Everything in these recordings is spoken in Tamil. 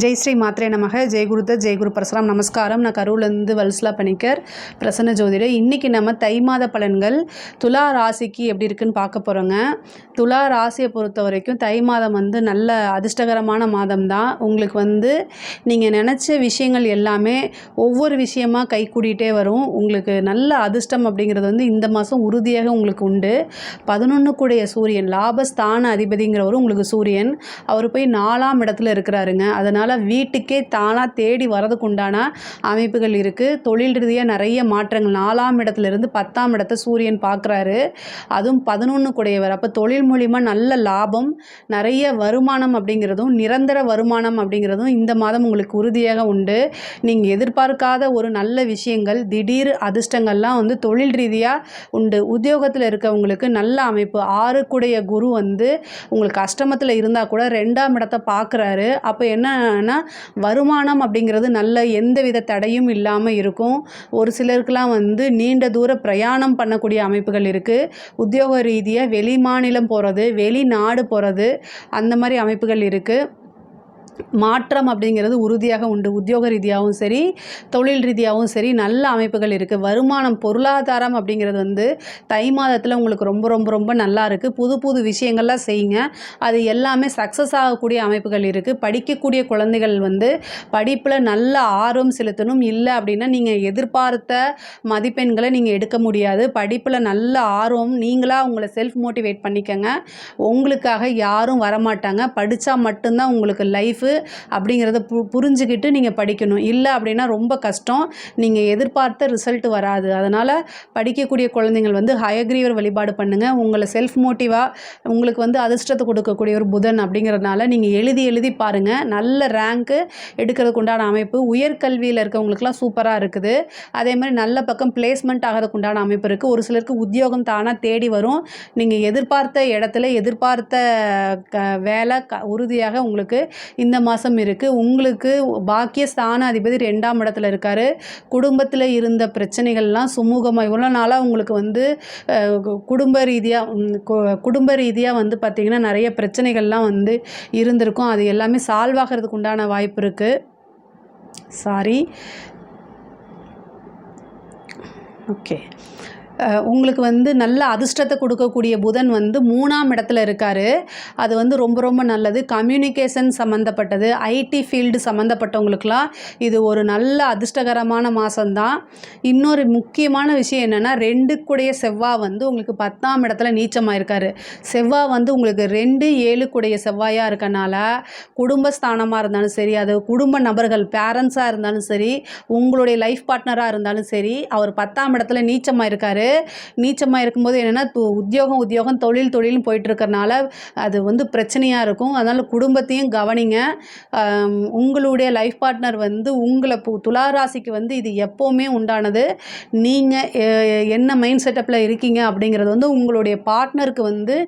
ஜெய் ஸ்ரீ மாத்ரே நமக. ஜெய்குருதத் ஜெய்குரு பரசுராம். நமஸ்காரம். நான் கரூர்லேருந்து வல்சலா பணிக்கர், பிரசன்ன ஜோதிடர். இன்றைக்கி நம்ம தை மாத பலன்கள் துலா ராசிக்கு எப்படி இருக்குன்னு பார்க்க போகிறோங்க. துலா ராசியை பொறுத்த வரைக்கும் தை மாதம் நல்ல அதிர்ஷ்டகரமான மாதம் தான். உங்களுக்கு நீங்கள் நினச்ச விஷயங்கள் எல்லாமே ஒவ்வொரு விஷயமாக கை கூடிகிட்டே வரும். உங்களுக்கு நல்ல அதிர்ஷ்டம் அப்படிங்கிறது இந்த மாதம் உறுதியாக உங்களுக்கு உண்டு. 11 கூடிய சூரியன், லாபஸ்தான அதிபதிங்கிறவரும் உங்களுக்கு சூரியன், அவர் போய் 4ஆம் இடத்துல இருக்கிறாருங்க. அதனால் வீட்டுக்கே தானாக தேடி வரதுக்கு உண்டான அமைப்புகள் இருக்குது. தொழில் ரீதியாக நிறைய மாற்றங்கள். 4ஆம் இடத்துலேருந்து 10ஆம் இடத்தை சூரியன் பார்க்குறாரு. அதுவும் 11 கூடையவர். அப்போ தொழில் மூலிமா நல்ல லாபம், நிறைய வருமானம் அப்படிங்கிறதும், நிரந்தர வருமானம் அப்படிங்கிறதும் இந்த மாதம் உங்களுக்கு உறுதியாக உண்டு. நீங்கள் எதிர்பார்க்காத ஒரு நல்ல விஷயங்கள், திடீர் அதிர்ஷ்டங்கள்லாம் தொழில் ரீதியாக உண்டு. உத்தியோகத்தில் இருக்கவங்களுக்கு நல்ல அமைப்பு. 6 கூடைய குரு உங்களுக்கு அஷ்டமத்தில் இருந்தால் கூட 2ஆம் இடத்தை பார்க்குறாரு. அப்போ என்னன்னா வருமானம் அப்படிங்கிறது நல்ல எந்தவித தடையும் இல்லாமல் இருக்கும். ஒரு சிலருக்கெல்லாம் நீண்ட தூர பிரயாணம் பண்ணக்கூடிய அமைப்புகள் இருக்குது. உத்தியோக ரீதியாக வெளி மாநிலம் போகிறது, வெளிநாடு போகிறது, அந்த மாதிரி அமைப்புகள் இருக்குது. மாற்றம் அப்படிங்கிறது உறுதியாக உண்டு. உத்தியோக ரீதியாகவும் சரி, தொழில் ரீதியாகவும் சரி நல்ல அமைப்புகள் இருக்குது. வருமானம், பொருளாதாரம் அப்படிங்கிறது தை மாதத்தில் உங்களுக்கு ரொம்ப ரொம்ப ரொம்ப நல்லா இருக்குது. புது புது விஷயங்கள்லாம் செய்யுங்க. அது எல்லாமே சக்ஸஸ் ஆகக்கூடிய அமைப்புகள் இருக்குது. படிக்கக்கூடிய குழந்தைகள் படிப்பில் நல்ல ஆர்வம் செலுத்தணும். இல்லை அப்படின்னா நீங்கள் எதிர்பார்த்த மதிப்பெண்களை நீங்கள் எடுக்க முடியாது. படிப்பில் நல்ல ஆர்வம், நீங்களாக உங்களை செல்ஃப் மோட்டிவேட் பண்ணிக்கங்க. உங்களுக்காக யாரும் வரமாட்டாங்க. படித்தா மட்டும்தான் உங்களுக்கு லைஃப் அப்படிங்கிறத புரிஞ்சுக்கிட்டு நீங்கள் படிக்கணும். இல்லை அப்படின்னா ரொம்ப கஷ்டம், நீங்கள் எதிர்பார்த்த ரிசல்ட் வராது. அதனால் படிக்கக்கூடிய குழந்தைங்கள் ஹயக்ரீவர் வழிபாடு பண்ணுங்கள். உங்களை செல்ஃப் மோட்டிவாக உங்களுக்கு அதிர்ஷ்டத்தை கொடுக்கக்கூடிய ஒரு புதன் அப்படிங்கிறதுனால நீங்கள் எழுதி பாருங்கள். நல்ல ரேங்க்கு எடுக்கிறதுக்கு உண்டான அமைப்பு. உயர்கல்வியில் இருக்கவங்களுக்குலாம் சூப்பராக இருக்குது. அதே மாதிரி நல்ல பக்கம் பிளேஸ்மெண்ட் ஆகிறதுக்கு உண்டான அமைப்பு இருக்குது. ஒரு சிலருக்கு உத்தியோகம் தானாக தேடி வரும். நீங்கள் எதிர்பார்த்த இடத்துல எதிர்பார்த்த வேலை உறுதியாக உங்களுக்கு இந்த மாதம் இருக்குது. உங்களுக்கு பாக்கியஸ்தான அதிபதி 2ஆம் இடத்துல இருக்கார். குடும்பத்தில் இருந்த பிரச்சனைகள்லாம் சுமூகமாக, இவ்வளோ நாளாக உங்களுக்கு குடும்ப ரீதியாக பார்த்திங்கன்னா நிறைய பிரச்சனைகள்லாம் இருந்திருக்கும். அது எல்லாமே சால்வ் ஆகிறதுக்கு உண்டான வாய்ப்பு இருக்குது. ஓகே, உங்களுக்கு நல்ல அதிர்ஷ்டத்தை கொடுக்கக்கூடிய புதன் 3ஆம் இடத்துல இருக்கார். அது ரொம்ப ரொம்ப நல்லது. கம்யூனிகேஷன் சம்மந்தப்பட்டது, ஐடி ஃபீல்டு சம்மந்தப்பட்டவங்களுக்கெல்லாம் இது ஒரு நல்ல அதிர்ஷ்டகரமான மாதம்தான். இன்னொரு முக்கியமான விஷயம் என்னென்னா, 2 கூடைய செவ்வாய் உங்களுக்கு 10ஆம் இடத்துல நீச்சமாக இருக்கார். செவ்வாய் உங்களுக்கு 2, 7 கூடைய செவ்வாயாக இருக்கனால குடும்பஸ்தானமாக இருந்தாலும் சரி, அது குடும்ப நபர்கள், பேரண்ட்ஸாக இருந்தாலும் சரி, உங்களுடைய லைஃப் பார்ட்னராக இருந்தாலும் சரி, அவர் 10ஆம் இடத்துல நீச்சமாக இருக்கார். நீச்சமாக இருக்கும்போது என்னென்னா, உத்தியோகம் தொழில்னு போயிட்டுருக்கறனால அது பிரச்சனையாக இருக்கும். அதனால் குடும்பத்தையும் கவனிங்க. உங்களுடைய லைஃப் பார்ட்னர் உங்களை துளாராசிக்கு இது எப்போவுமே உண்டானது. நீங்கள் என்ன மைண்ட் செட்டப்பில் இருக்கீங்க அப்படிங்கிறது உங்களுடைய பார்ட்னருக்கு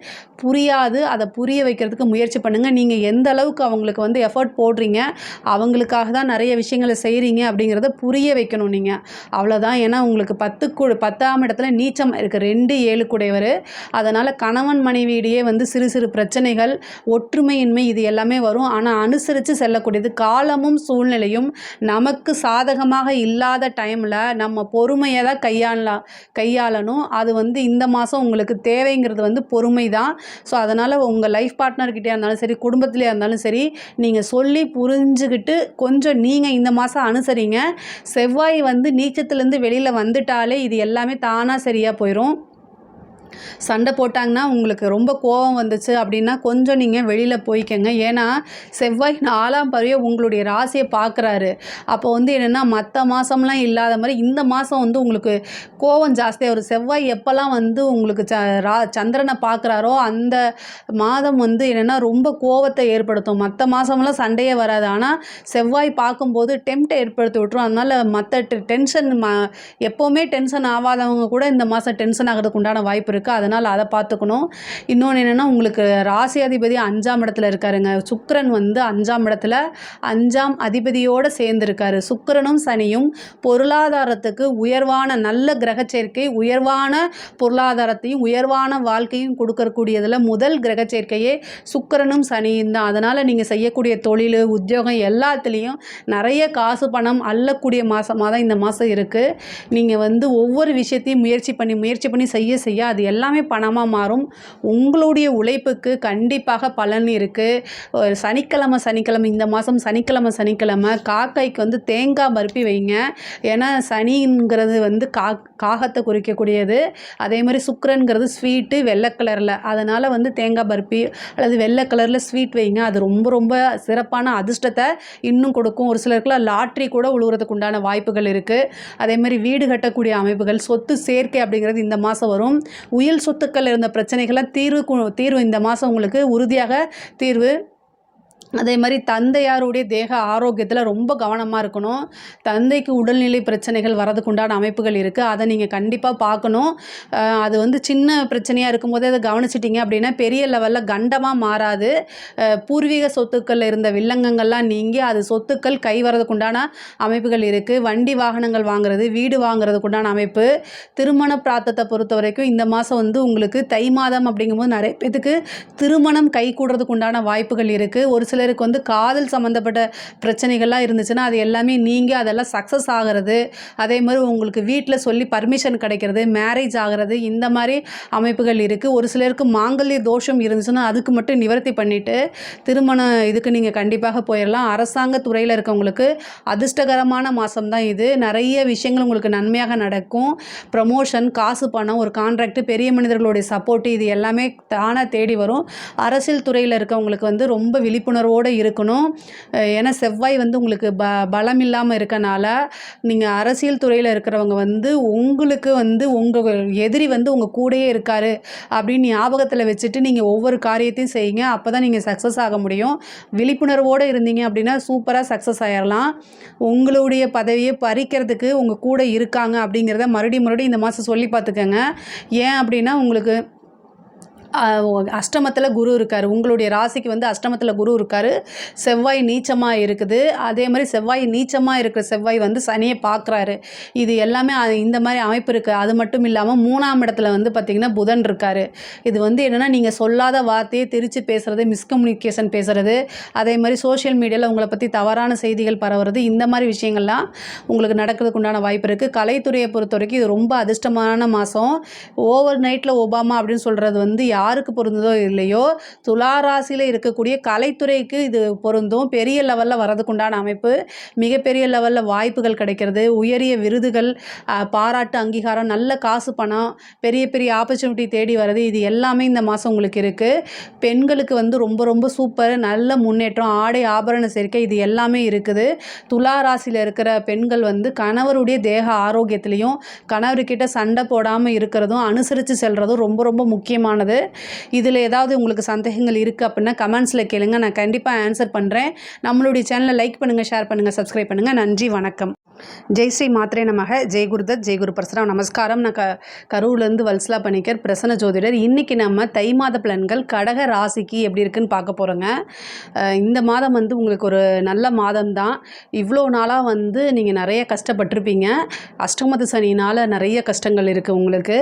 புரியாது. அதை புரிய வைக்கிறதுக்கு முயற்சி பண்ணுங்கள். நீங்கள் எந்த அளவுக்கு அவங்களுக்கு எஃபர்ட் போடுறீங்க, அவங்களுக்காக தான் நிறைய விஷயங்களை செய்கிறீங்க அப்படிங்கிறத புரிய வைக்கணும் நீங்கள். அவ்வளோதான். ஏன்னா உங்களுக்கு 10ஆம் இடத்துல நீச்சம் இருக்குது, 2, 7 கூடையவர். அதனால் கணவன் மனைவியிடையே சிறு சிறு பிரச்சனைகள், ஒற்றுமையின்மை, இது எல்லாமே வரும். ஆனால் அனுசரித்து செல்லக்கூடியது. காலமும் சூழ்நிலையும் நமக்கு சாதகமாக இல்லாத டைமில் நம்ம பொறுமையை தான் கையாளணும். அது இந்த மாதம் உங்களுக்கு தேவைங்கிறது பொறுமை தான். ஸோ அதனால் உங்கள் லைஃப் பார்ட்னர்கிட்டே இருந்தாலும் சரி, குடும்பத்திலே இருந்தாலும் சரி, நீங்கள் சொல்லி புரிஞ்சுக்கிட்டு கொஞ்சம் நீங்கள் இந்த மாதம் அனுசரிங்க. செவ்வாய் நீச்சத்துலேருந்து வெளியில் வந்துட்டாலே இது எல்லாமே தானாக சரியாக போயிடும். சண்டை போட்டாங்கன்னா, உங்களுக்கு ரொம்ப கோபம் வந்துச்சு அப்படின்னா கொஞ்சம் நீங்கள் வெளியில் போய்க்கங்க. ஏன்னா செவ்வாய் 4ஆம் பார்வையை உங்களுடைய ராசியை பார்க்குறாரு. அப்போ என்னென்னா, மற்ற மாதம்லாம் இல்லாத மாதிரி இந்த மாதம் உங்களுக்கு கோபம் ஜாஸ்தியாக வரும். செவ்வாய் எப்போல்லாம் உங்களுக்கு சந்திரனை பார்க்குறாரோ அந்த மாதம் என்னென்னா ரொம்ப கோபத்தை ஏற்படுத்தும். மற்ற மாதம்லாம் சண்டையே வராது. ஆனால் செவ்வாய் பார்க்கும்போது டெம்ப்டை ஏற்படுத்தி விட்டுரும். அதனால் மற்ற டென்ஷன் எப்போவுமே டென்ஷன் ஆகாதவங்க கூட இந்த மாதம் டென்ஷன் ஆகிறதுக்கு உண்டான வாய்ப்பு இருக்குது. இருக்குது, அதனால் அதை பார்த்துக்கணும். இன்னொன்று என்னென்னா, உங்களுக்கு ராசியாதிபதி 5ஆம் இடத்துல இருக்காருங்க. சுக்கிரன் வந்து 5ஆம் இடத்துல 5ஆம் அதிபதியோடு சேர்ந்துருக்காரு. சுக்கிரனும் சனியும் பொருளாதாரத்துக்கு உயர்வான நல்ல கிரக சேர்க்கை, உயர்வான பொருளாதாரத்தையும் உயர்வான வாழ்க்கையும் கொடுக்கக்கூடியதில் முதல் கிரக சேர்க்கையே சுக்கிரனும் சனியும் தான். அதனால் நீங்கள் செய்யக்கூடிய தொழில், உத்தியோகம் எல்லாத்துலேயும் நிறைய காசு பணம் அள்ளக்கூடிய மாதமாக தான் இந்த மாதம் இருக்குது. நீங்கள் வந்து ஒவ்வொரு விஷயத்தையும் முயற்சி பண்ணி செய்ய அது எல்லாமே பணமாக மாறும். உங்களுடைய உழைப்புக்கு கண்டிப்பாக பலன் இருக்குது. சனிக்கிழமை இந்த மாதம் சனிக்கிழமை காக்கைக்கு வந்து தேங்காய் பருப்பி வைங்க. ஏன்னா சனிங்கிறது வந்து காகத்தை குறிக்கக்கூடியது. அதே மாதிரி சுக்கிரன்கிறது ஸ்வீட்டு வெள்ளை கலரில், அதனால் வந்து தேங்காய் பருப்பி அல்லது வெள்ளை கலரில் ஸ்வீட் வைங்க. அது ரொம்ப ரொம்ப சிறப்பான அதிர்ஷ்டத்தை இன்னும் கொடுக்கும். ஒரு சிலருக்குலாம் லாட்ரி கூட உழுவுறதுக்கு உண்டான வாய்ப்புகள் இருக்குது. அதே மாதிரி வீடு கட்டக்கூடிய அமைப்புகள், சொத்து சேர்க்கை அப்படிங்கிறது இந்த மாதம் வரும். உயில் சொத்துக்கள் இருந்த பிரச்சனைகள்லாம் தீர்வு இந்த மாதம் உங்களுக்கு உறுதியாக தீர்வு. அதே மாதிரி தந்தையாருடைய தேக ஆரோக்கியத்தில் ரொம்ப கவனமாக இருக்கணும். தந்தைக்கு உடல்நிலை பிரச்சனைகள் வரதுக்கு உண்டான அமைப்புகள் இருக்குது. அதை நீங்கள் கண்டிப்பாக பார்க்கணும். அது வந்து சின்ன பிரச்சனையாக இருக்கும்போதே அதை கவனிச்சிட்டிங்க அப்படின்னா பெரிய லெவலில் கண்டமாக மாறாது. பூர்வீக சொத்துக்களில் இருந்த வில்லங்கங்கள்லாம் நீங்கி அது சொத்துக்கள் கை வரதுக்கு உண்டான அமைப்புகள் இருக்குது. வண்டி வாகனங்கள் வாங்குறது, வீடு வாங்குறதுக்கு உண்டான அமைப்பு. திருமண பிராத்தத்தை பொறுத்த வரைக்கும் இந்த மாதம் வந்து உங்களுக்கு தை மாதம் அப்படிங்கும்போது நிறைய பேத்துக்கு திருமணம் கை கூடுறதுக்கு உண்டான வாய்ப்புகள் இருக்குது. ஒரு சிலருக்கு வந்து காதல் சம்மந்தப்பட்ட பிரச்சனைகள்லாம் இருந்துச்சுன்னா அது எல்லாமே நீங்கள் அதெல்லாம் சக்ஸஸ் ஆகிறது. அதே மாதிரி உங்களுக்கு வீட்டில் சொல்லி பர்மிஷன் கிடைக்கிறது, மேரேஜ் ஆகிறது, இந்த மாதிரி அமைப்புகள் இருக்குது. ஒரு சிலருக்கு மாங்கல்ய தோஷம் இருந்துச்சுன்னா அதுக்கு மட்டும் நிவர்த்தி பண்ணிவிட்டு திருமண இதுக்கு நீங்கள் கண்டிப்பாக போயிடலாம். அரசாங்க துறையில் இருக்கவங்களுக்கு அதிர்ஷ்டகரமான மாதம் தான் இது. நிறைய விஷயங்கள் உங்களுக்கு நன்மையாக நடக்கும். ப்ரமோஷன், காசு பணம், ஒரு கான்ட்ராக்ட், பெரிய மனிதர்களுடைய சப்போர்ட்டு, இது எல்லாமே தானாக தேடி வரும். அரசியல் துறையில் இருக்கவங்களுக்கு வந்து ரொம்ப விழிப்புணர்வோடு இருக்கணும். ஏன்னா செவ்வாய் வந்து உங்களுக்கு பலம் இல்லாமல் இருக்கனால நீங்கள் அரசியல் துறையில் இருக்கிறவங்க வந்து உங்களுக்கு வந்து உங்கள் எதிரி வந்து உங்கள் கூடயே இருக்கார் அப்படின்னு ஞாபகத்தில் வச்சுட்டு நீங்கள் ஒவ்வொரு காரியத்தையும் செய்யுங்க. அப்போ தான் நீங்கள் சக்ஸஸ் ஆக முடியும். விழிப்புணர்வோடு இருந்தீங்க அப்படின்னா சூப்பராக சக்ஸஸ் ஆகிடலாம். உங்களுடைய பதவியை பறிக்கிறதுக்கு உங்கள் கூட இருக்காங்க அப்படிங்கிறத மறுபடியும் இந்த மாதம் சொல்லி பார்த்துக்கோங்க. ஏன் அப்படின்னா உங்களுக்கு அஷ்டமத்தில் குரு இருக்கார். உங்களுடைய ராசிக்கு வந்து அஷ்டமத்தில் குரு இருக்கார். செவ்வாய் நீச்சமாக இருக்குது. அதே மாதிரி செவ்வாய் நீச்சமாக இருக்கிற செவ்வாய் வந்து சனியை பார்க்குறாரு. இது எல்லாமே இந்த மாதிரி அமைப்பு இருக்குது. அது மட்டும் இல்லாமல் 3ஆம் இடத்துல வந்து பார்த்திங்கன்னா புதன் இருக்கார். இது வந்து என்னென்னா நீங்கள் சொல்லாத வார்த்தையை திரித்து பேசுகிறது, மிஸ்கம்யூனிகேஷன் பேசுகிறது, அதே மாதிரி சோஷியல் மீடியாவில் உங்களை பற்றி தவறான செய்திகள் பரவுறது, இந்த மாதிரி விஷயங்கள்லாம் உங்களுக்கு நடக்கிறதுக்கு உண்டான வாய்ப்பு இருக்குது. கலைத்துறையை பொறுத்த வரைக்கும் இது ரொம்ப அதிர்ஷ்டமான மாதம். ஓவர் நைட்டில் ஒபாமா அப்படின்னு சொல்கிறது வந்து யாருக்கு பொருந்ததோ இல்லையோ, துலா ராசியில் இருக்கக்கூடிய கலைத்துறைக்கு இது பொருந்தும். பெரிய லெவலில் வரதுக்குண்டான அமைப்பு, மிகப்பெரிய லெவலில் வாய்ப்புகள் கிடைக்கிறது, உயரிய விருதுகள், பாராட்டு, அங்கீகாரம், நல்ல காசு பணம், பெரிய பெரிய ஆப்பர்ச்சுனிட்டி தேடி வருது. இது எல்லாமே இந்த மாதம் உங்களுக்கு இருக்குது. பெண்களுக்கு வந்து ரொம்ப ரொம்ப சூப்பர், நல்ல முன்னேற்றம், ஆடை ஆபரண சேர்க்கை, இது எல்லாமே இருக்குது. துலா ராசியில் இருக்கிற பெண்கள் வந்து கணவருடைய தேக ஆரோக்கியத்திலையும் கணவர்கிட்ட சண்டை போடாமல் இருக்கிறதும் அனுசரித்து செல்கிறதும் ரொம்ப ரொம்ப முக்கியமானது. இதில் ஏதாவது உங்களுக்கு சந்தேகங்கள் இருக்குது அப்படின்னா கமெண்ட்ஸில் கேளுங்க, நான் கண்டிப்பாக ஆன்சர் பண்ணுறேன். நம்மளுடைய சேனலை லைக் பண்ணுங்கள், ஷேர் பண்ணுங்கள், சப்ஸ்கிரைப் பண்ணுங்கள். நன்றி, வணக்கம். ஜெய் ஸ்ரீ மாத்ரே நமக. ஜெய் குருதத், ஜெய் குரு பரசுராம். நமஸ்காரம். நான் கரூர்லேருந்து வல்சலா பணிக்கர், பிரசன்ன ஜோதிடர். இன்றைக்கி நம்ம தை மாத பலன்கள் கடக ராசிக்கு எப்படி இருக்குன்னு பார்க்க போகிறோங்க. இந்த மாதம் வந்து உங்களுக்கு ஒரு நல்ல மாதம் தான். இவ்வளோ நாளாக வந்து நீங்கள் நிறைய கஷ்டப்பட்டிருப்பீங்க. அஷ்டமத்து சனினால் நிறைய கஷ்டங்கள் இருக்குது உங்களுக்கு.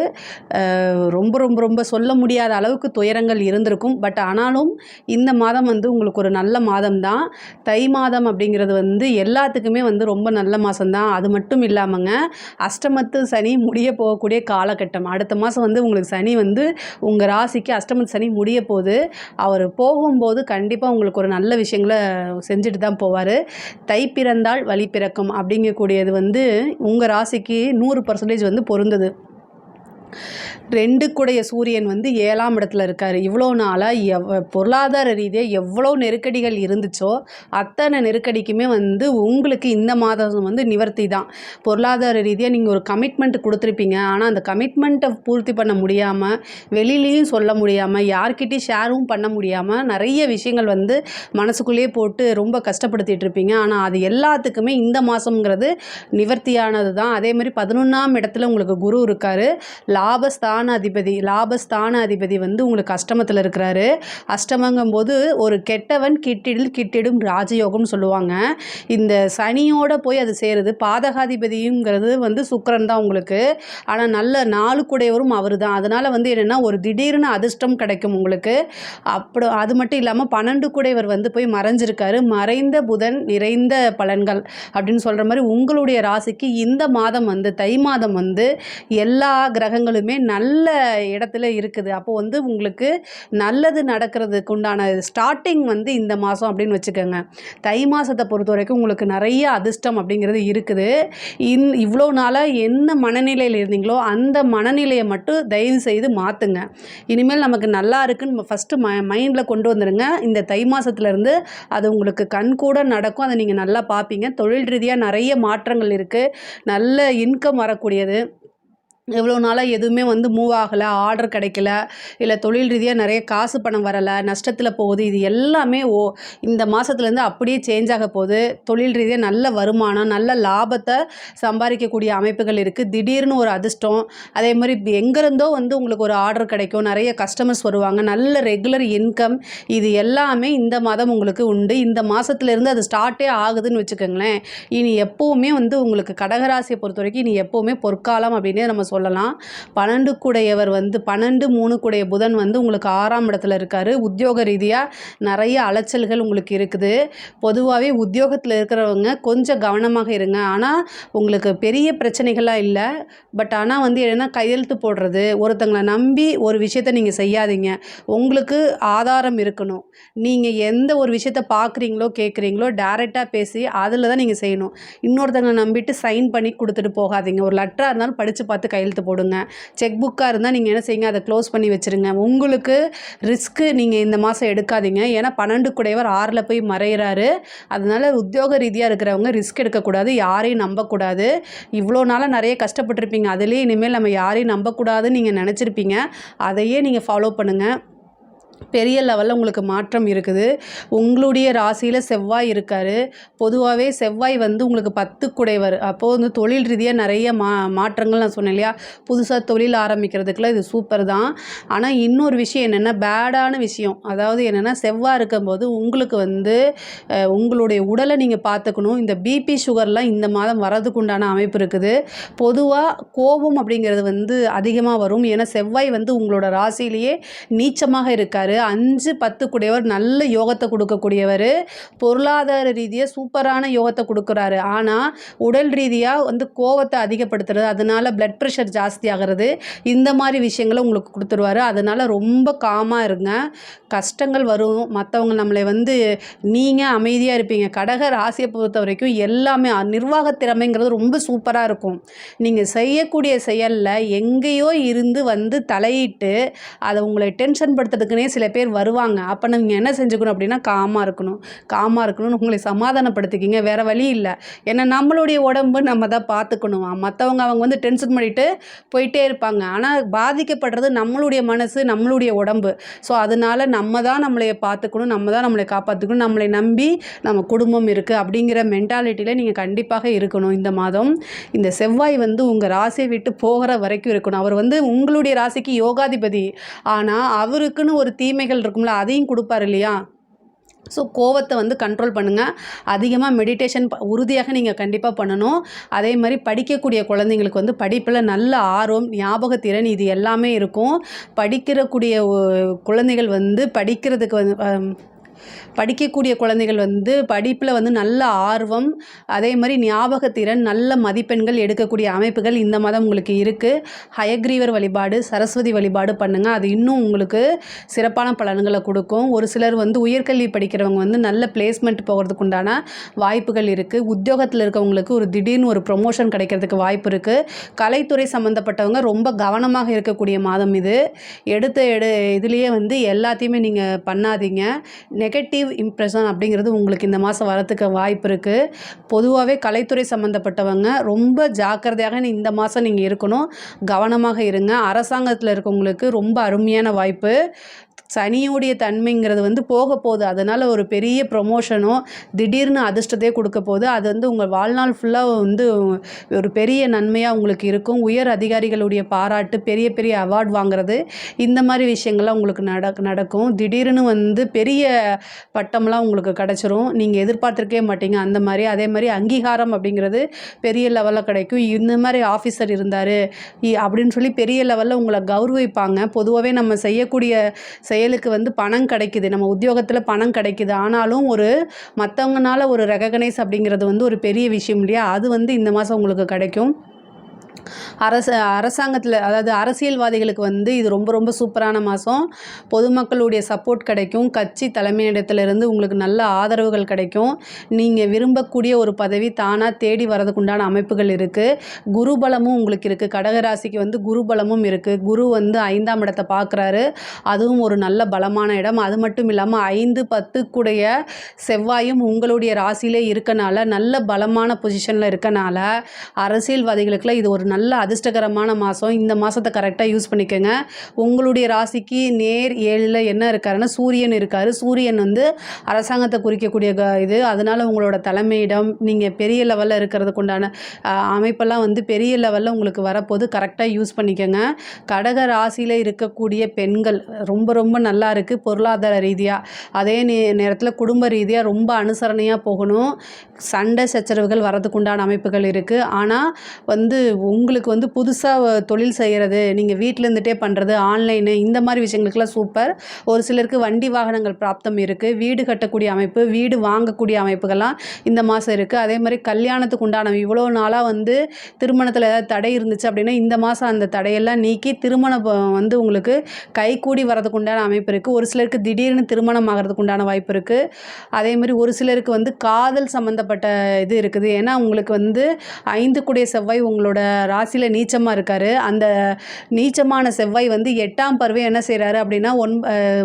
ரொம்ப ரொம்ப ரொம்ப சொல்ல முடியாத அளவுக்கு துயரங்கள் இருந்திருக்கும். பட் ஆனாலும் இந்த மாதம் வந்து உங்களுக்கு ஒரு நல்ல மாதம் தான். தை மாதம் அப்படிங்கிறது வந்து எல்லாத்துக்குமே வந்து ரொம்ப நல்ல மாதம் தான். அது மட்டும் இல்லாமங்க, அஷ்டமத்து சனி முடிய போகக்கூடிய காலகட்டம். அடுத்த மாதம் வந்து உங்களுக்கு சனி வந்து உங்கள் ராசிக்கு அஷ்டமத்து சனி முடிய போகுது. அவர் போகும்போது கண்டிப்பாக உங்களுக்கு ஒரு நல்ல விஷயங்களை செஞ்சுட்டு தான் போவார். தை பிறந்தால் வழி பிறக்கும் அப்படிங்கக்கூடியது வந்து உங்கள் ராசிக்கு 100% வந்து பொருந்தது. 2 கூடைய சூரியன் வந்து 7ஆம் இடத்துல இருக்கார். இவ்வளோ நாளாக பொருளாதார ரீதியாக எவ்வளோ நெருக்கடிகள் இருந்துச்சோ அத்தனை நெருக்கடிக்குமே வந்து உங்களுக்கு இந்த மாதம் வந்து நிவர்த்தி தான். பொருளாதார ரீதியாக நீங்கள் ஒரு கமிட்மெண்ட் கொடுத்துருப்பீங்க. ஆனால் அந்த கமிட்மெண்ட்டை பூர்த்தி பண்ண முடியாமல், வெளியிலையும் சொல்ல முடியாமல், யார்கிட்டையும் ஷேரும் பண்ண முடியாமல் நிறைய விஷயங்கள் வந்து மனசுக்குள்ளேயே போட்டு ரொம்ப கஷ்டப்படுத்திட்டு இருப்பீங்க. ஆனால் அது எல்லாத்துக்குமே இந்த மாதங்கிறது நிவர்த்தியானது தான். அதே மாதிரி 11ஆம் இடத்துல உங்களுக்கு குரு இருக்கார். லாபஸ்தான அதிபதி வந்து உங்களுக்கு அஷ்டமத்தில் இருக்கிறாரு. அஷ்டமங்கும்போது ஒரு கெட்டவன் கிட்டிடும் ராஜயோகம்னு சொல்லுவாங்க. இந்த சனியோட போய் அது சேருது. பாதகாதிபதிங்கிறது வந்து சுக்கிரன் தான் உங்களுக்கு. ஆனால் நல்ல நாளுக்குடையவரும் அவர் தான். அதனால் வந்து என்னென்னா ஒரு திடீர்னு அதிர்ஷ்டம் கிடைக்கும் உங்களுக்கு. அது மட்டும் இல்லாமல் 12 கூடையவர் வந்து போய் மறைஞ்சிருக்காரு. மறைந்த புதன் நிறைந்த பலன்கள் அப்படின்னு சொல்கிற மாதிரி உங்களுடைய ராசிக்கு இந்த மாதம் வந்து தை மாதம் வந்து எல்லா கிரகங்களுமே நல்ல இடத்துல இருக்குது. அப்போது வந்து உங்களுக்கு நல்லது நடக்கிறதுக்கு உண்டான ஸ்டார்டிங் வந்து இந்த மாதம் அப்படின்னு வச்சுக்கோங்க. தை மாதத்தை பொறுத்த வரைக்கும் உங்களுக்கு நிறைய அதிர்ஷ்டம் அப்படிங்கிறது இருக்குது. இவ்வளோ நாளாக என்ன மனநிலையில் இருந்தீங்களோ அந்த மனநிலையை மட்டும் தயவு செய்து மாற்றுங்க. இனிமேல் நமக்கு நல்லா இருக்குன்னு ஃபஸ்ட்டு மைண்டில் கொண்டு வந்துடுங்க. இந்த தை மாதத்துலேருந்து அது உங்களுக்கு கண்கூட நடக்கும். அதை நீங்கள் நல்லா பார்ப்பீங்க. தொழில் ரீதியாக நிறைய மாற்றங்கள் இருக்குது. நல்ல இன்கம் வரக்கூடியது. எவ்வளோ நாளாக எதுவுமே வந்து மூவ் ஆகலை, ஆர்டர் கிடைக்கல, இல்லை தொழில் ரீதியாக நிறைய காசு பணம் வரலை, நஷ்டத்தில் போகுது, இது எல்லாமே இந்த மாதத்துலேருந்து அப்படியே சேஞ்ச் ஆக போகுது. தொழில் ரீதியாக நல்ல வருமானம், நல்ல லாபத்தை சம்பாதிக்கக்கூடிய அமைப்புகள் இருக்குது. திடீர்னு ஒரு அதிர்ஷ்டம், அதே மாதிரி எங்கேருந்தோ வந்து உங்களுக்கு ஒரு ஆர்டர் கிடைக்கும், நிறைய கஸ்டமர்ஸ் வருவாங்க, நல்ல ரெகுலர் இன்கம், இது எல்லாமே இந்த மாதம் உங்களுக்கு உண்டு. இந்த மாதத்துலேருந்து அது ஸ்டார்ட்டே ஆகுதுன்னு வச்சுக்கோங்களேன். இனி எப்போவுமே வந்து உங்களுக்கு கடகராசியை பொறுத்த வரைக்கும் இனி எப்போவுமே பொற்காலம் அப்படின்னே நம்ம சொல்லலாம். 12 கூடையவர் வந்து 12 3 கூடைய புதன் வந்து உங்களுக்கு 6ஆம் இடத்துல இருக்காரு. உத்தியோக ரீதியாக நிறைய அலைச்சல்கள் உங்களுக்கு இருக்குது. பொதுவாகவே உத்தியோகத்தில் இருக்கிறவங்க கொஞ்சம் கவனமாக இருங்க. ஆனால் உங்களுக்கு பெரிய பிரச்சனைகள்லாம் இல்லை. பட் ஆனால் வந்து என்னென்னா கையெழுத்து போடுறது, ஒருத்தங்களை நம்பி ஒரு விஷயத்த நீங்கள் செய்யாதீங்க. உங்களுக்கு ஆதாரம் இருக்கணும். நீங்கள் எந்த ஒரு விஷயத்த பார்க்குறீங்களோ கேட்குறீங்களோ டைரெக்டாக பேசி அதில் தான் நீங்கள் செய்யணும். இன்னொருத்தங்களை நம்பிட்டு சைன் பண்ணி கொடுத்துட்டு போகாதீங்க. ஒரு லெட்டராக இருந்தாலும் படித்து பார்த்து கையெழுத்து போடுங்க. செக் புக்காக இருந்தால் நீங்கள் என்ன செய்யுங்க, அதை க்ளோஸ் பண்ணி வச்சுருங்க. உங்களுக்கு ரிஸ்க்கு நீங்கள் இந்த மாதம் எடுக்காதீங்க. ஏன்னா 12 கூடையவர் 6ல் போய் மறைகிறாரு. அதனால் உத்தியோக ரீதியாக இருக்கிறவங்க ரிஸ்க் எடுக்கக்கூடாது, யாரையும் நம்பக்கூடாது. இவ்வளோ நாளாக நிறைய கஷ்டப்பட்டுருப்பீங்க. அதுலேயே இனிமேல் நம்ம யாரையும் நம்பக்கூடாதுன்னு நீங்கள் நினச்சிருப்பீங்க. அதையே நீங்கள் ஃபாலோ பண்ணுங்கள். பெரிய லெவலில் உங்களுக்கு மாற்றம் இருக்குது. உங்களுடைய ராசியில் செவ்வாய் இருக்கார். பொதுவாகவே செவ்வாய் வந்து உங்களுக்கு 10 குடைவர். அப்போது வந்து தொழில் ரீதியாக நிறைய மாற்றங்கள் நான் சொன்னேன் இல்லையா, புதுசாக தொழில் ஆரம்பிக்கிறதுக்குலாம் இது சூப்பர் தான். ஆனால் இன்னொரு விஷயம் என்னென்னா பேடான விஷயம், அதாவது என்னென்னா செவ்வாய் இருக்கும்போது உங்களுக்கு வந்து உங்களுடைய உடலை நீங்கள் பார்த்துக்கணும். இந்த பிபி சுகர்லாம் இந்த மாதம் வரதுக்கு உண்டான அமைப்பு இருக்குது. பொதுவாக கோபம் அப்படிங்கிறது வந்து அதிகமாக வரும். ஏன்னா செவ்வாய் வந்து உங்களோட ராசியிலேயே நீச்சமாக இருக்கார். 5 10 கூடியவர் நல்ல யோகத்தை கொடுக்கக்கூடியவர். பொருளாதார ரீதியாக சூப்பரான யோகத்தை கொடுக்குறாரு. ஆனால் உடல் ரீதியாக வந்து கோவத்தை அதிகப்படுத்துறது, அதனால பிளட் ப்ரெஷர் ஜாஸ்தி ஆகிறது, இந்த மாதிரி விஷயங்களை உங்களுக்கு கொடுத்துருவாரு. அதனால் ரொம்ப காமாக இருங்க. கஷ்டங்கள் வரும், மற்றவங்க நம்மளை வந்து நீங்கள் அமைதியாக இருப்பீங்க. கடக ராசியை பொறுத்த வரைக்கும் எல்லாமே நிர்வாக திறமைங்கிறது ரொம்ப சூப்பராக இருக்கும். நீங்கள் செய்யக்கூடிய செயலில் எங்கேயோ இருந்து வந்து தலையிட்டு அதை உங்களை டென்ஷன் படுத்துறதுக்குனே சில பேர் வருவாங்க. அப்போ நீங்கள் என்ன செஞ்சுக்கணும் அப்படின்னா காமாக இருக்கணும்னு உங்களை சமாதானப்படுத்திக்கிங்க. வேறு வழி இல்லை. ஏன்னா நம்மளுடைய உடம்பு நம்ம தான் பார்த்துக்கணும். மற்றவங்க அவங்க வந்து டென்ஷன் பண்ணிட்டு போயிட்டே இருப்பாங்க. ஆனால் பாதிக்கப்படுறது நம்மளுடைய மனசு, நம்மளுடைய உடம்பு. ஸோ அதனால் நம்ம தான் நம்மளைய பார்த்துக்கணும், நம்ம தான் நம்மளை காப்பாற்றிக்கணும். நம்மளை நம்பி நம்ம குடும்பம் இருக்குது அப்படிங்கிற மென்டாலிட்டியில் நீங்கள் கண்டிப்பாக இருக்கணும். இந்த மாதம் இந்த செவ்வாய் வந்து உங்கள் ராசியை விட்டு போகிற வரைக்கும் இருக்கணும். அவர் வந்து உங்களுடைய ராசிக்கு யோகாதிபதி. ஆனால் அவருக்குன்னு ஒரு தீமைகள் இருக்கும்ல, அதையும் கொடுப்பார் இல்லையா. ஸோ கோவத்தை வந்து கண்ட்ரோல் பண்ணுங்கள். அதிகமாக மெடிடேஷன் உறுதியாக நீங்கள் கண்டிப்பாக பண்ணணும். அதே மாதிரி படிக்கக்கூடிய குழந்தைங்களுக்கு வந்து படிப்பில் நல்ல ஆர்வம், ஞாபகத்திறன் இது எல்லாமே இருக்கும். படிக்கிறக்கூடிய குழந்தைகள் வந்து படிக்கக்கூடிய குழந்தைகள் வந்து படிப்பில் வந்து நல்ல ஆர்வம், அதே மாதிரி ஞாபகத்திறன், நல்ல மதிப்பெண்கள் எடுக்கக்கூடிய அமைப்புகள் இந்த மாதம் உங்களுக்கு இருக்குது. ஹயக்ரீவர் வழிபாடு, சரஸ்வதி வழிபாடு பண்ணுங்கள். அது இன்னும் உங்களுக்கு சிறப்பான பலன்களை கொடுக்கும். ஒரு சிலர் வந்து உயர்கல்வி படிக்கிறவங்க வந்து நல்ல பிளேஸ்மெண்ட் போகிறதுக்கு உண்டான வாய்ப்புகள் இருக்குது. உத்தியோகத்தில் இருக்கவங்களுக்கு ஒரு திடீர்னு ஒரு ப்ரொமோஷன் கிடைக்கிறதுக்கு வாய்ப்பு இருக்குது. கலைத்துறை சம்மந்தப்பட்டவங்க ரொம்ப கவனமாக இருக்கக்கூடிய மாதம் இது. இதுலேயே வந்து எல்லாத்தையுமே நீங்கள் பண்ணாதீங்க. நெகட்டிவ் இம்ப்ரெஷன் அப்படிங்கிறது உங்களுக்கு இந்த மாதம் வரத்துக்கு வாய்ப்பு இருக்குது. பொதுவாகவே கலைத்துறை சம்மந்தப்பட்டவங்க ரொம்ப ஜாக்கிரதையாக இந்த மாதம் நீங்கள் இருக்கணும். கவனமாக இருங்க. அரசாங்கத்தில் இருக்கவங்களுக்கு ரொம்ப அருமையான வாய்ப்பு. சனியோடைய தன்மைங்கிறது வந்து போக போகுது. அதனால் ஒரு பெரிய ப்ரொமோஷனோ திடீர்னு அதிர்ஷ்டத்தையே கொடுக்க போகுது. அது வந்து உங்கள் வாழ்நாள் ஃபுல்லாக வந்து ஒரு பெரிய நன்மையாக உங்களுக்கு இருக்கும். உயர் அதிகாரிகளுடைய பாராட்டு, பெரிய பெரிய அவார்ட் வாங்குறது, இந்த மாதிரி விஷயங்கள்லாம் உங்களுக்கு நடக்கும். திடீர்னு வந்து பெரிய பட்டம்லாம் உங்களுக்கு கிடச்சிரும். நீங்கள் எதிர்பார்த்துருக்கவே மாட்டீங்க அந்த மாதிரி. அதே மாதிரி அங்கீகாரம் அப்படிங்கிறது பெரிய லெவலில் கிடைக்கும். இந்த மாதிரி ஆஃபீஸர் இருந்தார் அப்படின்னு சொல்லி பெரிய லெவலில் உங்களை கௌரவிப்பாங்க. பொதுவாகவே நம்ம செய்யக்கூடிய செயலுக்கு வந்து பணம் கிடைக்குது, நம்ம உத்தியோகத்தில் பணம் கிடைக்குது. ஆனாலும் ஒரு மற்றவங்கனால ஒரு ரெகக்னைஸ் அப்படிங்கிறது வந்து ஒரு பெரிய விஷயம் இல்லையா? அது வந்து இந்த மாதம் உங்களுக்கு கிடைக்கும். அரசாங்கத்தில் அதாவது அரசியல்வாதிகளுக்கு வந்து இது ரொம்ப ரொம்ப சூப்பரான மாதம். பொதுமக்களுடைய சப்போர்ட் கிடைக்கும். கட்சி தலைமையிடத்திலிருந்து உங்களுக்கு நல்ல ஆதரவுகள் கிடைக்கும். நீங்கள் விரும்பக்கூடிய ஒரு பதவி தானாக தேடி வரதுக்குண்டான அமைப்புகள் இருக்குது. குருபலமும் உங்களுக்கு இருக்குது. கடகராசிக்கு வந்து குருபலமும் இருக்குது. குரு வந்து 5ஆம் இடத்தை பார்க்குறாரு. அதுவும் ஒரு நல்ல பலமான இடம். அது மட்டும் இல்லாமல் 5, 10 செவ்வாயும் உங்களுடைய ராசியிலே இருக்கனால, நல்ல பலமான பொசிஷனில் இருக்கனால அரசியல்வாதிகளுக்குலாம் இது ஒரு நல்ல அதிர்ஷ்டகரமான மாதம். இந்த மாதத்தை கரெக்டாக யூஸ் பண்ணிக்கோங்க. உங்களுடைய ராசிக்கு நேர் 7ல் என்ன இருக்காருன்னா சூரியன் இருக்கார். சூரியன் வந்து அரசாங்கத்தை குறிக்கக்கூடிய இது. அதனால் உங்களோட தலைமையிடம் நீங்கள் பெரிய லெவலில் இருக்கிறதுக்கு உண்டான அமைப்பெல்லாம் வந்து பெரிய லெவலில் உங்களுக்கு வரப்போது. கரெக்டாக யூஸ் பண்ணிக்கோங்க. கடக ராசியில் இருக்கக்கூடிய பெண்கள் ரொம்ப ரொம்ப நல்லா இருக்குது பொருளாதார ரீதியாக. அதே நேரத்தில் குடும்ப ரீதியாக ரொம்ப அனுசரணையாக போகணும். சண்டை சச்சரவுகள் வரதுக்குண்டான அமைப்புகள் இருக்குது. ஆனால் வந்து உங்களுக்கு வந்து புதுசாக தொழில் செய்கிறது, நீங்கள் வீட்டில் இருந்துகிட்டே பண்ணுறது, ஆன்லைனு, இந்த மாதிரி விஷயங்களுக்கெல்லாம் சூப்பர். ஒரு சிலருக்கு வண்டி வாகனங்கள் பிராப்தம் இருக்குது. வீடு கட்டக்கூடிய அமைப்பு, வீடு வாங்கக்கூடிய அமைப்புகள்லாம் இந்த மாதம் இருக்குது. அதே மாதிரி கல்யாணத்துக்கு உண்டான இவ்வளோ நாளாக வந்து திருமணத்தில் ஏதாவது தடை இருந்துச்சு அப்படின்னா இந்த மாதம் அந்த தடையெல்லாம் நீக்கி திருமணம் வந்து உங்களுக்கு கைகூடி வரதுக்கு உண்டான அமைப்பு இருக்குது. ஒரு சிலருக்கு திடீர்னு திருமணம் ஆகிறதுக்கு உண்டான வாய்ப்பு இருக்குது. அதே மாதிரி ஒரு சிலருக்கு வந்து காதல் சம்மந்தப்பட்ட இது இருக்குது. ஏன்னா உங்களுக்கு வந்து 5 செவ்வாய் உங்களோட ராசியில் நீச்சமாக இருக்கார். அந்த நீச்சமான செவ்வாய் வந்து 8ஆம் பார்வை என்ன செய்கிறாரு அப்படின்னா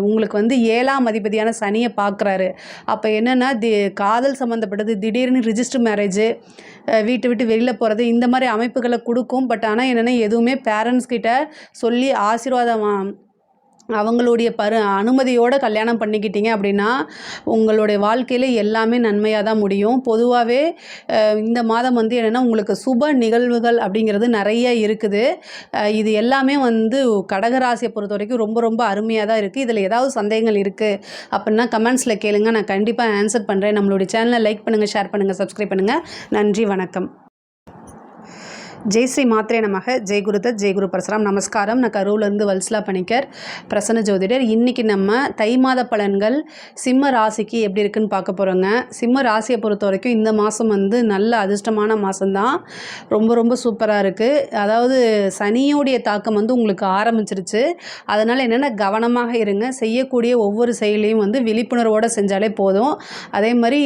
உங்களுக்கு வந்து 7ஆம் அதிபதியான சனியை பார்க்குறாரு. அப்போ என்னென்னா காதல் சம்மந்தப்பட்டது, திடீர்னு ரிஜிஸ்டர் மேரேஜு, வீட்டை விட்டு வெளியில் போகிறது, இந்த மாதிரி அமைப்புகளை கொடுக்கும். பட் ஆனால் என்னென்னா எதுவுமே பேரண்ட்ஸ் கிட்ட சொல்லி ஆசீர்வாதம் அவங்களுடைய அனுமதியோடு கல்யாணம் பண்ணிக்கிட்டீங்க அப்படின்னா உங்களுடைய வாழ்க்கையில் எல்லாமே நன்மையாக தான் முடியும். பொதுவாகவே இந்த மாதம் வந்து என்னென்னா உங்களுக்கு சுப நிகழ்வுகள் அப்படிங்கிறது நிறைய இருக்குது. இது எல்லாமே வந்து கடகராசியை பொறுத்த வரைக்கும் ரொம்ப ரொம்ப அருமையாக தான் இருக்குது. இதில் ஏதாவது சந்தேகங்கள் இருக்குது அப்படின்னா கமெண்ட்ஸில் கேளுங்க, நான் கண்டிப்பாக ஆன்சர் பண்ணுறேன். நம்மளுடைய சேனலை லைக் பண்ணுங்கள், ஷேர் பண்ணுங்கள், சப்ஸ்கிரைப் பண்ணுங்கள். நன்றி, வணக்கம். ஜெய் ஸ்ரீ மாத்ரே நமக. ஜெய் குருதத், ஜெய் குரு பரசுராம். நமஸ்காரம். நான் கரூர்லேருந்து வல்சலா பணிக்கர், பிரசன்ன ஜோதிடர். இன்றைக்கி நம்ம தை மாத பலன்கள் சிம்ம ராசிக்கு எப்படி இருக்குன்னு பார்க்க போகிறோங்க. சிம்ம ராசியை பொறுத்த வரைக்கும் இந்த மாதம் வந்து நல்ல அதிர்ஷ்டமான மாதம்தான். ரொம்ப ரொம்ப சூப்பராக இருக்குது. அதாவது சனியோடைய தாக்கம் வந்து உங்களுக்கு ஆரம்பிச்சிருச்சு. அதனால் என்னென்னா கவனமாக இருங்க. செய்யக்கூடிய ஒவ்வொரு செயலையும் வந்து விழிப்புணர்வோடு செஞ்சாலே போதும். அதே மாதிரி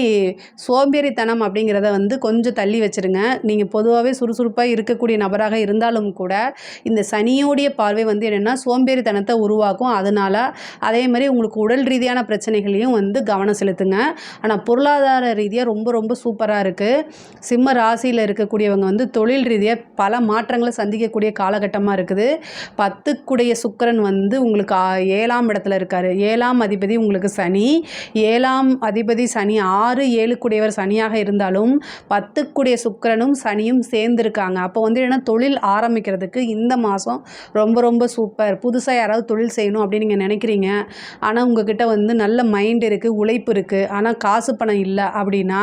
சோம்பேறித்தனம் அப்படிங்கிறத வந்து கொஞ்சம் தள்ளி வச்சுருங்க. நீங்கள் பொதுவாகவே சுறுசுறுப்பாக இருக்கக்கூடிய நபராக இருந்தாலும் கூட இந்த சனியோடைய பார்வை வந்து என்னென்னா சோம்பேறித்தனத்தை உருவாக்கும். அதனால் அதே மாதிரி உங்களுக்கு உடல் ரீதியான பிரச்சனைகளையும் வந்து கவனம் செலுத்துங்க. ஆனால் பொருளாதார ரீதியாக ரொம்ப ரொம்ப சூப்பராக இருக்குது. சிம்ம ராசியில் இருக்கக்கூடியவங்க வந்து தொழில் ரீதியாக பல மாற்றங்களை சந்திக்கக்கூடிய காலகட்டமாக இருக்குது. 10 சுக்கிரன் வந்து உங்களுக்கு 7ஆம் இடத்துல இருக்கார். 7ஆம் அதிபதி உங்களுக்கு சனி. 7ஆம் அதிபதி சனி 6, 7 சனியாக இருந்தாலும் 10 சுக்கிரனும் சனியும் சேர்ந்துருக்காங்க. அப்போ வந்து என்ன தொழில் ஆரம்பிக்கிறதுக்கு இந்த மாதம் ரொம்ப ரொம்ப சூப்பர். புதுசாக யாராவது தொழில் செய்யணும் அப்படின்னு நீங்கள் நினைக்கிறீங்க, ஆனால் உங்ககிட்ட வந்து நல்ல மைண்ட் இருக்குது, உழைப்பு இருக்குது, ஆனால் காசு பணம் இல்லை அப்படின்னா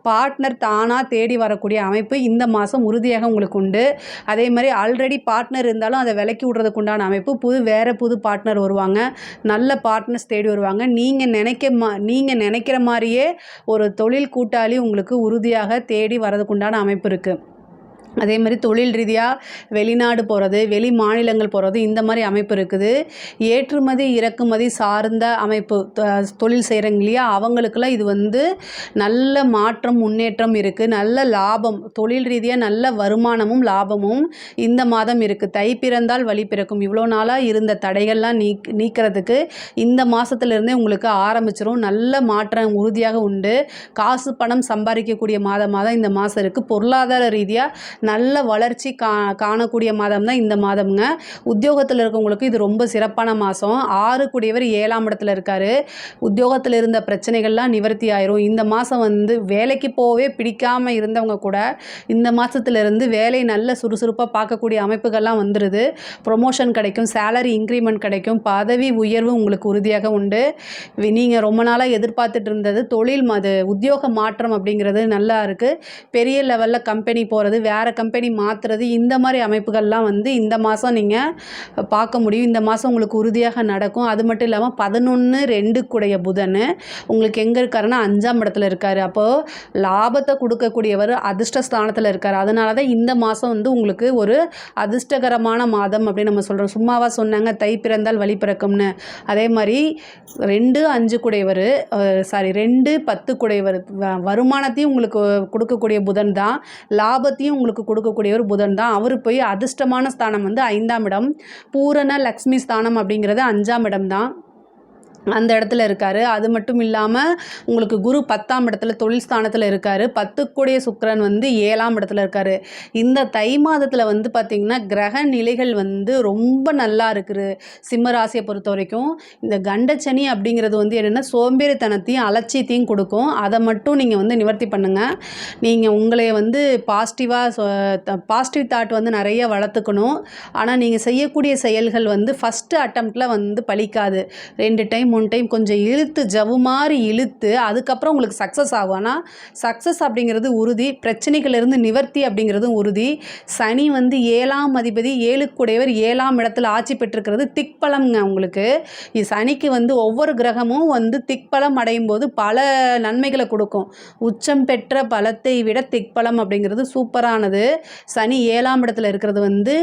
பார்ட்னர் தானாக தேடி வரக்கூடிய அமைப்பு இந்த மாதம் உறுதியாக உங்களுக்கு உண்டு. அதே மாதிரி ஆல்ரெடி பார்ட்னர் இருந்தாலும் அதை விலக்கி விடுறதுக்கு உண்டான அமைப்பு வேறு புது பார்ட்னர் வருவாங்க. நல்ல பார்ட்னர்ஸ் தேடி வருவாங்க. நீங்கள் நினைக்கிற மாதிரியே ஒரு தொழில் கூட்டாளி உங்களுக்கு உறுதியாக தேடி வரதுக்கு உண்டான அமைப்பு இருக்குது. அதே மாதிரி தொழில் ரீதியாக வெளிநாடு போகிறது, வெளி மாநிலங்கள் போகிறது, இந்த மாதிரி அமைப்பு இருக்குது. ஏற்றுமதி இறக்குமதி சார்ந்த அமைப்பு தொழில் செய்கிறவங்க இல்லையா, அவங்களுக்கெல்லாம் இது வந்து நல்ல மாற்றம் முன்னேற்றம் இருக்குது. நல்ல லாபம், தொழில் ரீதியாக நல்ல வருமானமும் லாபமும் இந்த மாதம் இருக்குது. தை பிறந்தால் வழி பிறக்கும். இவ்வளோ நாளாக இருந்த தடைகள்லாம் நீக்கிறதுக்கு இந்த மாதத்துலேருந்தே உங்களுக்கு ஆரம்பிச்சிடும். நல்ல மாற்றம் உறுதியாக உண்டு. காசு பணம் சம்பாதிக்கக்கூடிய மாதமாக இந்த மாதம் இருக்குது. பொருளாதார ரீதியாக நல்ல வளர்ச்சி காணக்கூடிய மாதம் தான் இந்த மாதம்ங்க. உத்தியோகத்தில் இருக்கவங்களுக்கு இது ரொம்ப சிறப்பான மாதம். 6 கூடியவர் 7ஆம் இடத்துல இருக்கார். உத்தியோகத்தில் இருந்த பிரச்சனைகள்லாம் நிவர்த்தி ஆயிரும். இந்த மாதம் வந்து வேலைக்கு போகவே பிடிக்காமல் இருந்தவங்க கூட இந்த மாதத்துலேருந்து வேலை நல்ல சுறுசுறுப்பாக பார்க்கக்கூடிய அமைப்புகள்லாம் வந்துடுது. ப்ரொமோஷன் கிடைக்கும், சேலரி இன்க்ரிமெண்ட் கிடைக்கும், பதவி உயர்வு உங்களுக்கு உறுதியாக உண்டு. நீங்கள் ரொம்ப நாளாக எதிர்பார்த்துட்டு இருந்தது தொழில் உத்தியோக மாற்றம் அப்படிங்கிறது நல்லா இருக்குது. பெரிய லெவலில் கம்பெனி போகிறது, வேறு கம்பெனி மாற்றுறது, இந்த மாதிரி அமைப்புகள்லாம் வந்து இந்த மாதம் நீங்கள் பார்க்க முடியும். இந்த மாதம் உங்களுக்கு உறுதியாக நடக்கும். அது மட்டும் இல்லாமல் 11/2 கூடைய புதன் உங்களுக்கு எங்கே இருக்காருன்னா 5ஆம் இடத்துல இருக்கார். அப்போது லாபத்தை கொடுக்கக்கூடியவர் அதிர்ஷ்ட ஸ்தானத்தில் இருக்கார். அதனால தான் இந்த மாதம் வந்து உங்களுக்கு ஒரு அதிர்ஷ்டகரமான மாதம் அப்படின்னு நம்ம சொல்கிறோம். சும்மாவா சொன்னாங்க தை பிறந்தால் வழி பிறக்கும்னு? அதே மாதிரி 2/5 கூடையவர் 2/10 கூடையவர் வருமானத்தையும் உங்களுக்கு கொடுக்கக்கூடிய புதன் தான், லாபத்தையும் உங்களுக்கு கொடுக்கக்கூடியவர் புதன் தான். அவர் போய் அதிர்ஷ்டமான ஸ்தானம் வந்து 5ஆம் இடம், பூரண லக்ஷ்மி ஸ்தானம் அப்படிங்கிறது 5ஆம் இடம் தான், அந்த இடத்துல இருக்கார். அது மட்டும் இல்லாமல் உங்களுக்கு குரு 10ஆம் இடத்துல தொழில் ஸ்தானத்தில் இருக்கார். 10 கூடிய சுக்கிரன் வந்து 7ஆம் இடத்துல இருக்கார். இந்த தை மாதத்தில் வந்து பார்த்திங்கன்னா கிரக நிலைகள் வந்து ரொம்ப நல்லா இருக்குது. சிம்ம ராசியை பொறுத்த வரைக்கும் இந்த கண்டச்சனி அப்படிங்கிறது வந்து என்னென்னா சோம்பேறித்தனத்தையும் அலட்சியத்தையும் கொடுக்கும். அதை மட்டும் நீங்கள் வந்து நிவர்த்தி பண்ணுங்கள். நீங்கள் உங்களை வந்து பாசிட்டிவ் தாட் வந்து நிறைய வளர்த்துக்கணும். ஆனால் நீங்கள் செய்யக்கூடிய செயல்கள் வந்து ஃபஸ்ட்டு அட்டம்ப்டில் வந்து பலிக்காது. 2 டைம் 3 டைம் கொஞ்சம் இழுத்து ஜவ்வு மாதிரி இழுத்து அதுக்கப்புறம் உங்களுக்கு சக்ஸஸ் ஆகும். ஆனால் சக்ஸஸ் அப்படிங்கிறது உறுதி, பிரச்சனைகளிலிருந்து நிவர்த்தி அப்படிங்கிறதும் உறுதி. சனி வந்து 7ஆம் அதிபதி, 7 கூடையவர் 7ஆம் இடத்துல ஆட்சி பெற்றிருக்கிறது திக்பலம்ங்க. உங்களுக்கு சனிக்கு வந்து ஒவ்வொரு கிரகமும் வந்து திக்பலம் அடையும் போது பல நன்மைகளை கொடுக்கும். உச்சம் பெற்ற பலத்தை விட திக்பலம் அப்படிங்கிறது சூப்பரானது. சனி 7ஆம் இடத்துல இருக்கிறது வந்து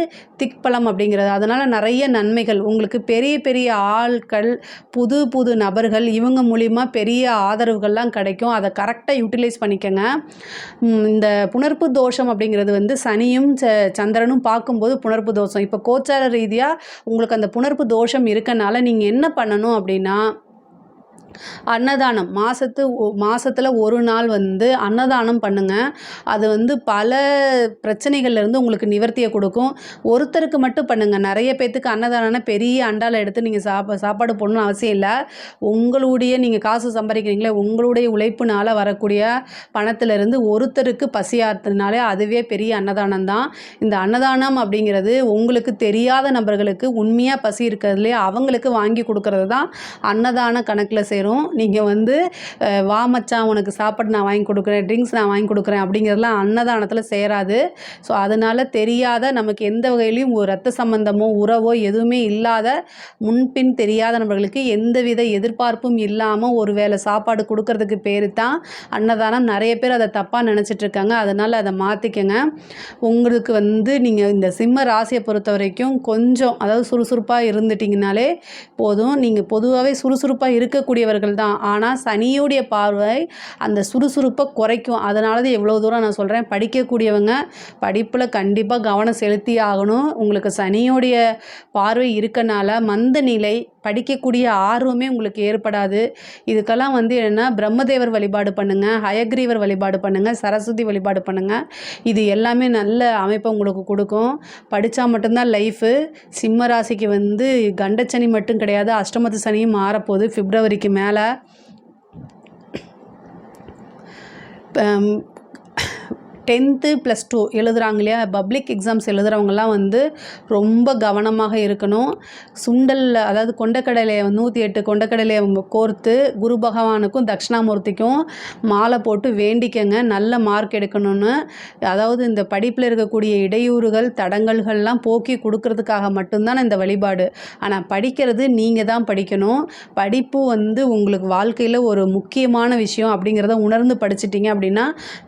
திக்பலம் அப்படிங்கிறது. அதனால் நிறைய நன்மைகள் உங்களுக்கு, பெரிய பெரிய ஆட்கள், புது நபர்கள், இவங்க மூலிமா பெரிய ஆதரவுகள்லாம் கிடைக்கும். அதை கரெக்டாக யூட்டிலைஸ் பண்ணிக்கங்க. இந்த புணர்ப்பு தோஷம் அப்படிங்கிறது வந்து சனியும் சந்திரனும் பார்க்கும்போது புணர்ப்பு தோஷம். இப்போ கோச்சார ரீதியாக உங்களுக்கு அந்த புணர்ப்பு தோஷம் இருக்கனால நீங்கள் என்ன பண்ணணும் அப்படின்னா, அன்னதானம் மாதத்தில் ஒரு நாள் வந்து அன்னதானம் பண்ணுங்கள். அது வந்து பல பிரச்சனைகள்லேருந்து உங்களுக்கு நிவர்த்தியை கொடுக்கும். ஒருத்தருக்கு மட்டும் பண்ணுங்கள். நிறைய பேர்த்துக்கு அன்னதானம்னா பெரிய அண்டாவில் எடுத்து நீங்கள் சாப்பாடு போடணும்னு அவசியம் இல்லை. உங்களுடைய நீங்கள் காசு சம்பாதிக்கிறீங்களே, உங்களுடைய உழைப்புனால் வரக்கூடிய பணத்திலிருந்து ஒருத்தருக்கு பசியாற்றுனாலே அதுவே பெரிய அன்னதானம் தான். இந்த அன்னதானம் அப்படிங்கிறது உங்களுக்கு தெரியாத நபர்களுக்கு உண்மையாக பசி இருக்கிறதுலே அவங்களுக்கு வாங்கி கொடுக்கறது தான் அன்னதான கணக்கில் சேரும். நீங்கள் வந்து வா மச்சான் உனக்கு சாப்பாடு நான் வாங்கி கொடுக்குறேன், ட்ரிங்க்ஸ் நான் வாங்கி கொடுக்குறேன் அப்படிங்கிறதுலாம் அன்னதானத்தில் சேராது. ஸோ அதனால் தெரியாத, நமக்கு எந்த வகையிலையும் ஒரு ரத்த சம்பந்தமோ உறவோ எதுவுமே இல்லாத, முன்பின் தெரியாத நபர்களுக்கு எந்தவித எதிர்பார்ப்பும் இல்லாமல் ஒரு வேளை சாப்பாடு கொடுக்கறதுக்கு பேர் தான் அன்னதானம். நிறைய பேர் அதை தப்பாக நினச்சிட்ருக்காங்க. அதனால் அதை மாற்றிக்கங்க. உங்களுக்கு வந்து நீங்கள் இந்த சிம்ம ராசியை பொறுத்த வரைக்கும் கொஞ்சம், அதாவது சுறுசுறுப்பாக இருந்துட்டிங்கனாலே போதும். நீங்கள் பொதுவாகவே சுறுசுறுப்பாக இருக்கக்கூடியவர்கள் தான். ஆனால் சனியுடைய பார்வை அந்த சுறுசுறுப்பை குறைக்கும். அதனால தான் எவ்வளோ தூரம் நான் சொல்கிறேன், படிக்கக்கூடியவங்க படிப்பில் கண்டிப்பாக கவனம் செலுத்தி ஆகணும். உங்களுக்கு சனியோடைய பார்வை இருக்கனால மந்த நிலை, படிக்கக்கூடிய ஆர்வமே உங்களுக்கு ஏற்படாது. இதுக்கெல்லாம் வந்து என்னென்னா பிரம்மதேவர் வழிபாடு பண்ணுங்கள், ஹயக்ரீவர் வழிபாடு பண்ணுங்கள், சரஸ்வதி வழிபாடு பண்ணுங்கள். இது எல்லாமே நல்ல அமைப்பை உங்களுக்கு கொடுக்கும். படித்தா மட்டும்தான் லைஃபு. சிம்ம ராசிக்கு வந்து கண்டச்சனி மட்டும் கிடையாது, அஷ்டமத்து சனியும் மாறப்போகுது பிப்ரவரிக்கு மேலே. 10th +2 எழுதுகிறாங்க இல்லையா, பப்ளிக் எக்ஸாம்ஸ் எழுதுகிறவங்கலாம் வந்து ரொம்ப கவனமாக இருக்கணும். சுண்டல், அதாவது கொண்டக்கடலையை 108 கொண்டக்கடலையை கோர்த்து குரு பகவானுக்கும் தட்சிணாமூர்த்திக்கும் மாலை போட்டு வேண்டிக்கங்க, நல்ல மார்க் எடுக்கணும்னு. அதாவது இந்த படிப்பில் இருக்கக்கூடிய இடையூறுகள் தடங்கல்கள்லாம் போக்கி கொடுக்கறதுக்காக மட்டும்தான் இந்த வழிபாடு. ஆனால் படிக்கிறது நீங்கள் தான் படிக்கணும். படிப்பு வந்து உங்களுக்கு வாழ்க்கையில் ஒரு முக்கியமான விஷயம் அப்படிங்கிறத உணர்ந்து படிச்சிட்டிங்க அப்படின்னா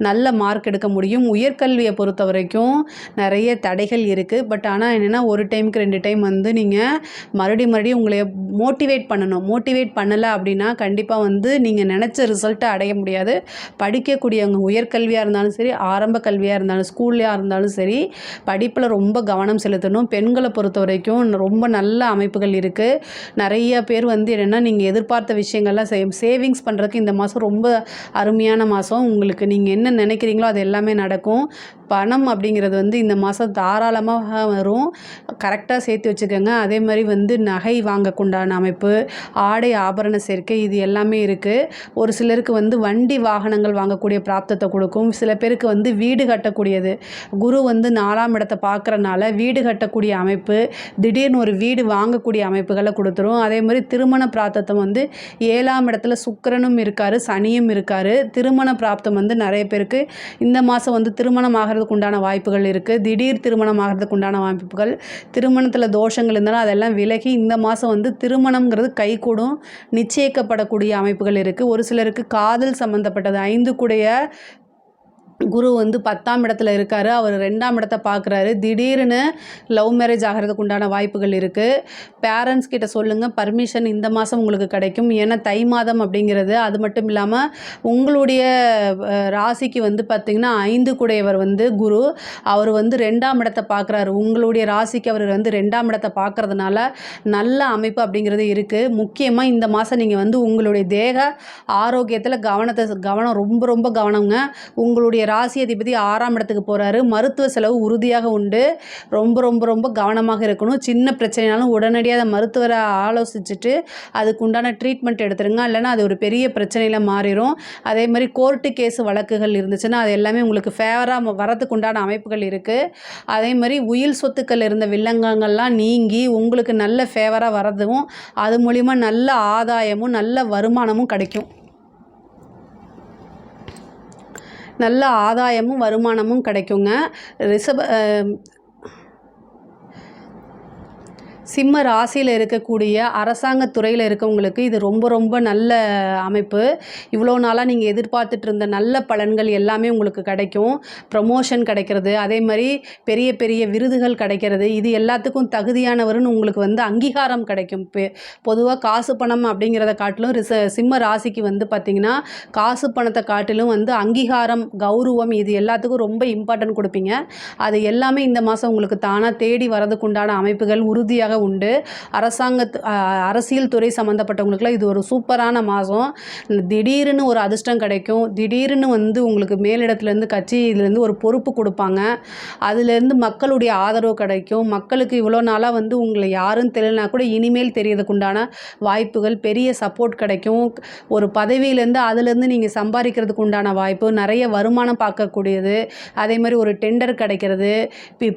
நல்ல மார்க் எடுக்க முடியும். உயர்கல்வியை பொறுத்த வரைக்கும் நிறைய தடைகள் இருக்குது. பட் ஆனால் என்னென்னா ஒரு டைமுக்கு 2 டைம் வந்து நீங்கள் மறுபடியும் உங்களை மோட்டிவேட் பண்ணணும். மோட்டிவேட் பண்ணலை அப்படின்னா கண்டிப்பாக வந்து நீங்கள் நினச்ச ரிசல்ட்டை அடைய முடியாது. படிக்கக்கூடியவங்க உயர்கல்வியாக இருந்தாலும் சரி, ஆரம்ப கல்வியாக இருந்தாலும், ஸ்கூல்லையாக இருந்தாலும் சரி, படிப்பில் ரொம்ப கவனம் செலுத்தணும். பெண்களை பொறுத்த வரைக்கும் ரொம்ப நல்ல அமைப்புகள் இருக்குது. நிறைய பேர் வந்து என்னென்னா நீங்கள் எதிர்பார்த்த விஷயங்கள்லாம் சேவிங்ஸ் பண்ணுறதுக்கு இந்த மாதம் ரொம்ப அருமையான மாதம். உங்களுக்கு நீங்கள் என்ன நினைக்கிறீங்களோ அது எல்லாமே நடக்கும். பணம் அப்படிங்கிறது வந்து இந்த மாதம் தாராளமாக வரும். கரெக்டாக சேர்த்து வச்சுக்கோங்க. அதே மாதிரி வந்து நகை வாங்கக்குண்டான அமைப்பு, ஆடை ஆபரண சேர்க்கை இது எல்லாமே இருக்குது. ஒரு சிலருக்கு வந்து வண்டி வாகனங்கள் வாங்கக்கூடிய பிராப்தத்தை கொடுக்கும். சில பேருக்கு வந்து வீடு கட்டக்கூடியது, குரு வந்து 4ஆம் இடத்தை பார்க்குறனால வீடு கட்டக்கூடிய அமைப்பு, திடீர்னு ஒரு வீடு வாங்கக்கூடிய அமைப்புகளை கொடுத்துரும். அதே மாதிரி திருமண பிராப்தத்தை வந்து 7ஆம் இடத்துல சுக்கிரனும் இருக்கார், சனியும் இருக்கார். திருமண பிராப்தம் வந்து நிறைய பேருக்கு இந்த மாதம் வந்து திருமணம் ஆகிறதுக்கு உண்டான வாய்ப்புகள் இருக்குது. திடீர் திருமணம் ஆகிறதுக்கு உண்டான வாய்ப்புகள், திருமணத்தில் தோஷங்கள் இருந்தாலும் அதெல்லாம் விலகி இந்த மாதம் வந்து திருமணம்ங்கிறது கைகூடும், நிச்சயிக்கப்படக்கூடிய அமைப்புகள் இருக்குது. ஒரு சிலருக்கு காதல் சம்மந்தப்பட்டது 5 கூடைய குரு வந்து 10ஆம் இடத்துல இருக்கார், அவர் 2ஆம் இடத்தை பார்க்குறாரு. திடீர்னு லவ் மேரேஜ் ஆகிறதுக்கு உண்டான வாய்ப்புகள் இருக்குது. பேரண்ட்ஸ் கிட்ட சொல்லுங்கள், பர்மிஷன் இந்த மாதம் உங்களுக்கு கிடைக்கும். ஏன்னா தை மாதம் அப்படிங்கிறது. அது மட்டும் இல்லாமல் உங்களுடைய ராசிக்கு வந்து பார்த்திங்கன்னா 5 கூடையவர் வந்து குரு, அவர் வந்து 2ஆம் இடத்தை பார்க்குறாரு. உங்களுடைய ராசிக்கு அவர் வந்து 2ஆம் இடத்தை பார்க்குறதுனால நல்ல அமைப்பு அப்படிங்கிறது இருக்குது. முக்கியமாக இந்த மாதம் நீங்கள் வந்து உங்களுடைய தேக ஆரோக்கியத்தில் கவனம் ரொம்ப ரொம்ப கவனங்க. உங்களுடைய ராசி அதிபதி 6ஆம் இடத்துக்கு போகிறாரு. மருத்துவ செலவு உறுதியாக உண்டு. ரொம்ப ரொம்ப ரொம்ப கவனமாக இருக்கணும். சின்ன பிரச்சனைனாலும் உடனடியாக அதை மருத்துவரை ஆலோசிச்சுட்டு அதுக்கு உண்டான ட்ரீட்மெண்ட் எடுத்துருங்க. இல்லைன்னா அது ஒரு பெரிய பிரச்சனையில் மாறிடும். அதே மாதிரி கோர்ட்டு கேஸு வழக்குகள் இருந்துச்சுன்னா அது எல்லாமே உங்களுக்கு ஃபேவராக வரதுக்கு உண்டான அமைப்புகள் இருக்குது. அதே மாதிரி உயில் சொத்துக்கள் இருந்த வில்லங்கங்கள்லாம் நீங்கி உங்களுக்கு நல்ல ஃபேவராக வரதும், அது மூலிமா நல்ல ஆதாயமும் நல்ல வருமானமும் கிடைக்கும். நல்ல ஆதாயமும் வருமானமும் கிடைக்குங்க. சிம்ம ராசியில் இருக்கக்கூடிய அரசாங்கத் துறையில் இருக்கவங்களுக்கு இது ரொம்ப ரொம்ப நல்ல அமைப்பு. இவ்வளோ நாளாக நீங்கள் எதிர்பார்த்துட்டு இருந்த நல்ல பலன்கள் எல்லாமே உங்களுக்கு கிடைக்கும். ப்ரமோஷன் கிடைக்கிறது, அதே மாதிரி பெரிய பெரிய விருதுகள் கிடைக்கிறது, இது எல்லாத்துக்கும் தகுதியானவர்னு உங்களுக்கு வந்து அங்கீகாரம் கிடைக்கும். பொதுவாக காசு பணம் அப்படிங்கிறத காட்டிலும் சிம்ம ராசிக்கு வந்து பார்த்திங்கன்னா காசு பணத்தை காட்டிலும் வந்து அங்கீகாரம், கௌரவம் இது எல்லாத்துக்கும் ரொம்ப இம்பார்ட்டன்ட் கொடுப்பீங்க. அது எல்லாமே இந்த மாதம் உங்களுக்கு தானாக தேடி வரதுக்குண்டான அமைப்புகள் உறுதியாக உண்டு. அரசியல் துறை சம்மந்தப்பட்டவங்களுக்குலாம் இது ஒரு சூப்பரான மாதம். திடீர்னு ஒரு அதிர்ஷ்டம் கிடைக்கும். திடீர்னு வந்து உங்களுக்கு மேலிடத்துலேருந்து கட்சியிலேருந்து ஒரு பொறுப்பு கொடுப்பாங்க. அதுலேருந்து மக்களுடைய ஆதரவு கிடைக்கும். மக்களுக்கு இவ்வளோ நாளாக வந்து உங்களை யாரும் தெரியலனா கூட இனிமேல் தெரியறதுக்கு உண்டான வாய்ப்புகள், பெரிய சப்போர்ட் கிடைக்கும். ஒரு பதவியிலேருந்து அதுலேருந்து நீங்கள் சம்பாதிக்கிறதுக்கு உண்டான வாய்ப்பு, நிறைய வருமானம் பார்க்கக்கூடியது, அதே மாதிரி ஒரு டெண்டர் கிடைக்கிறது,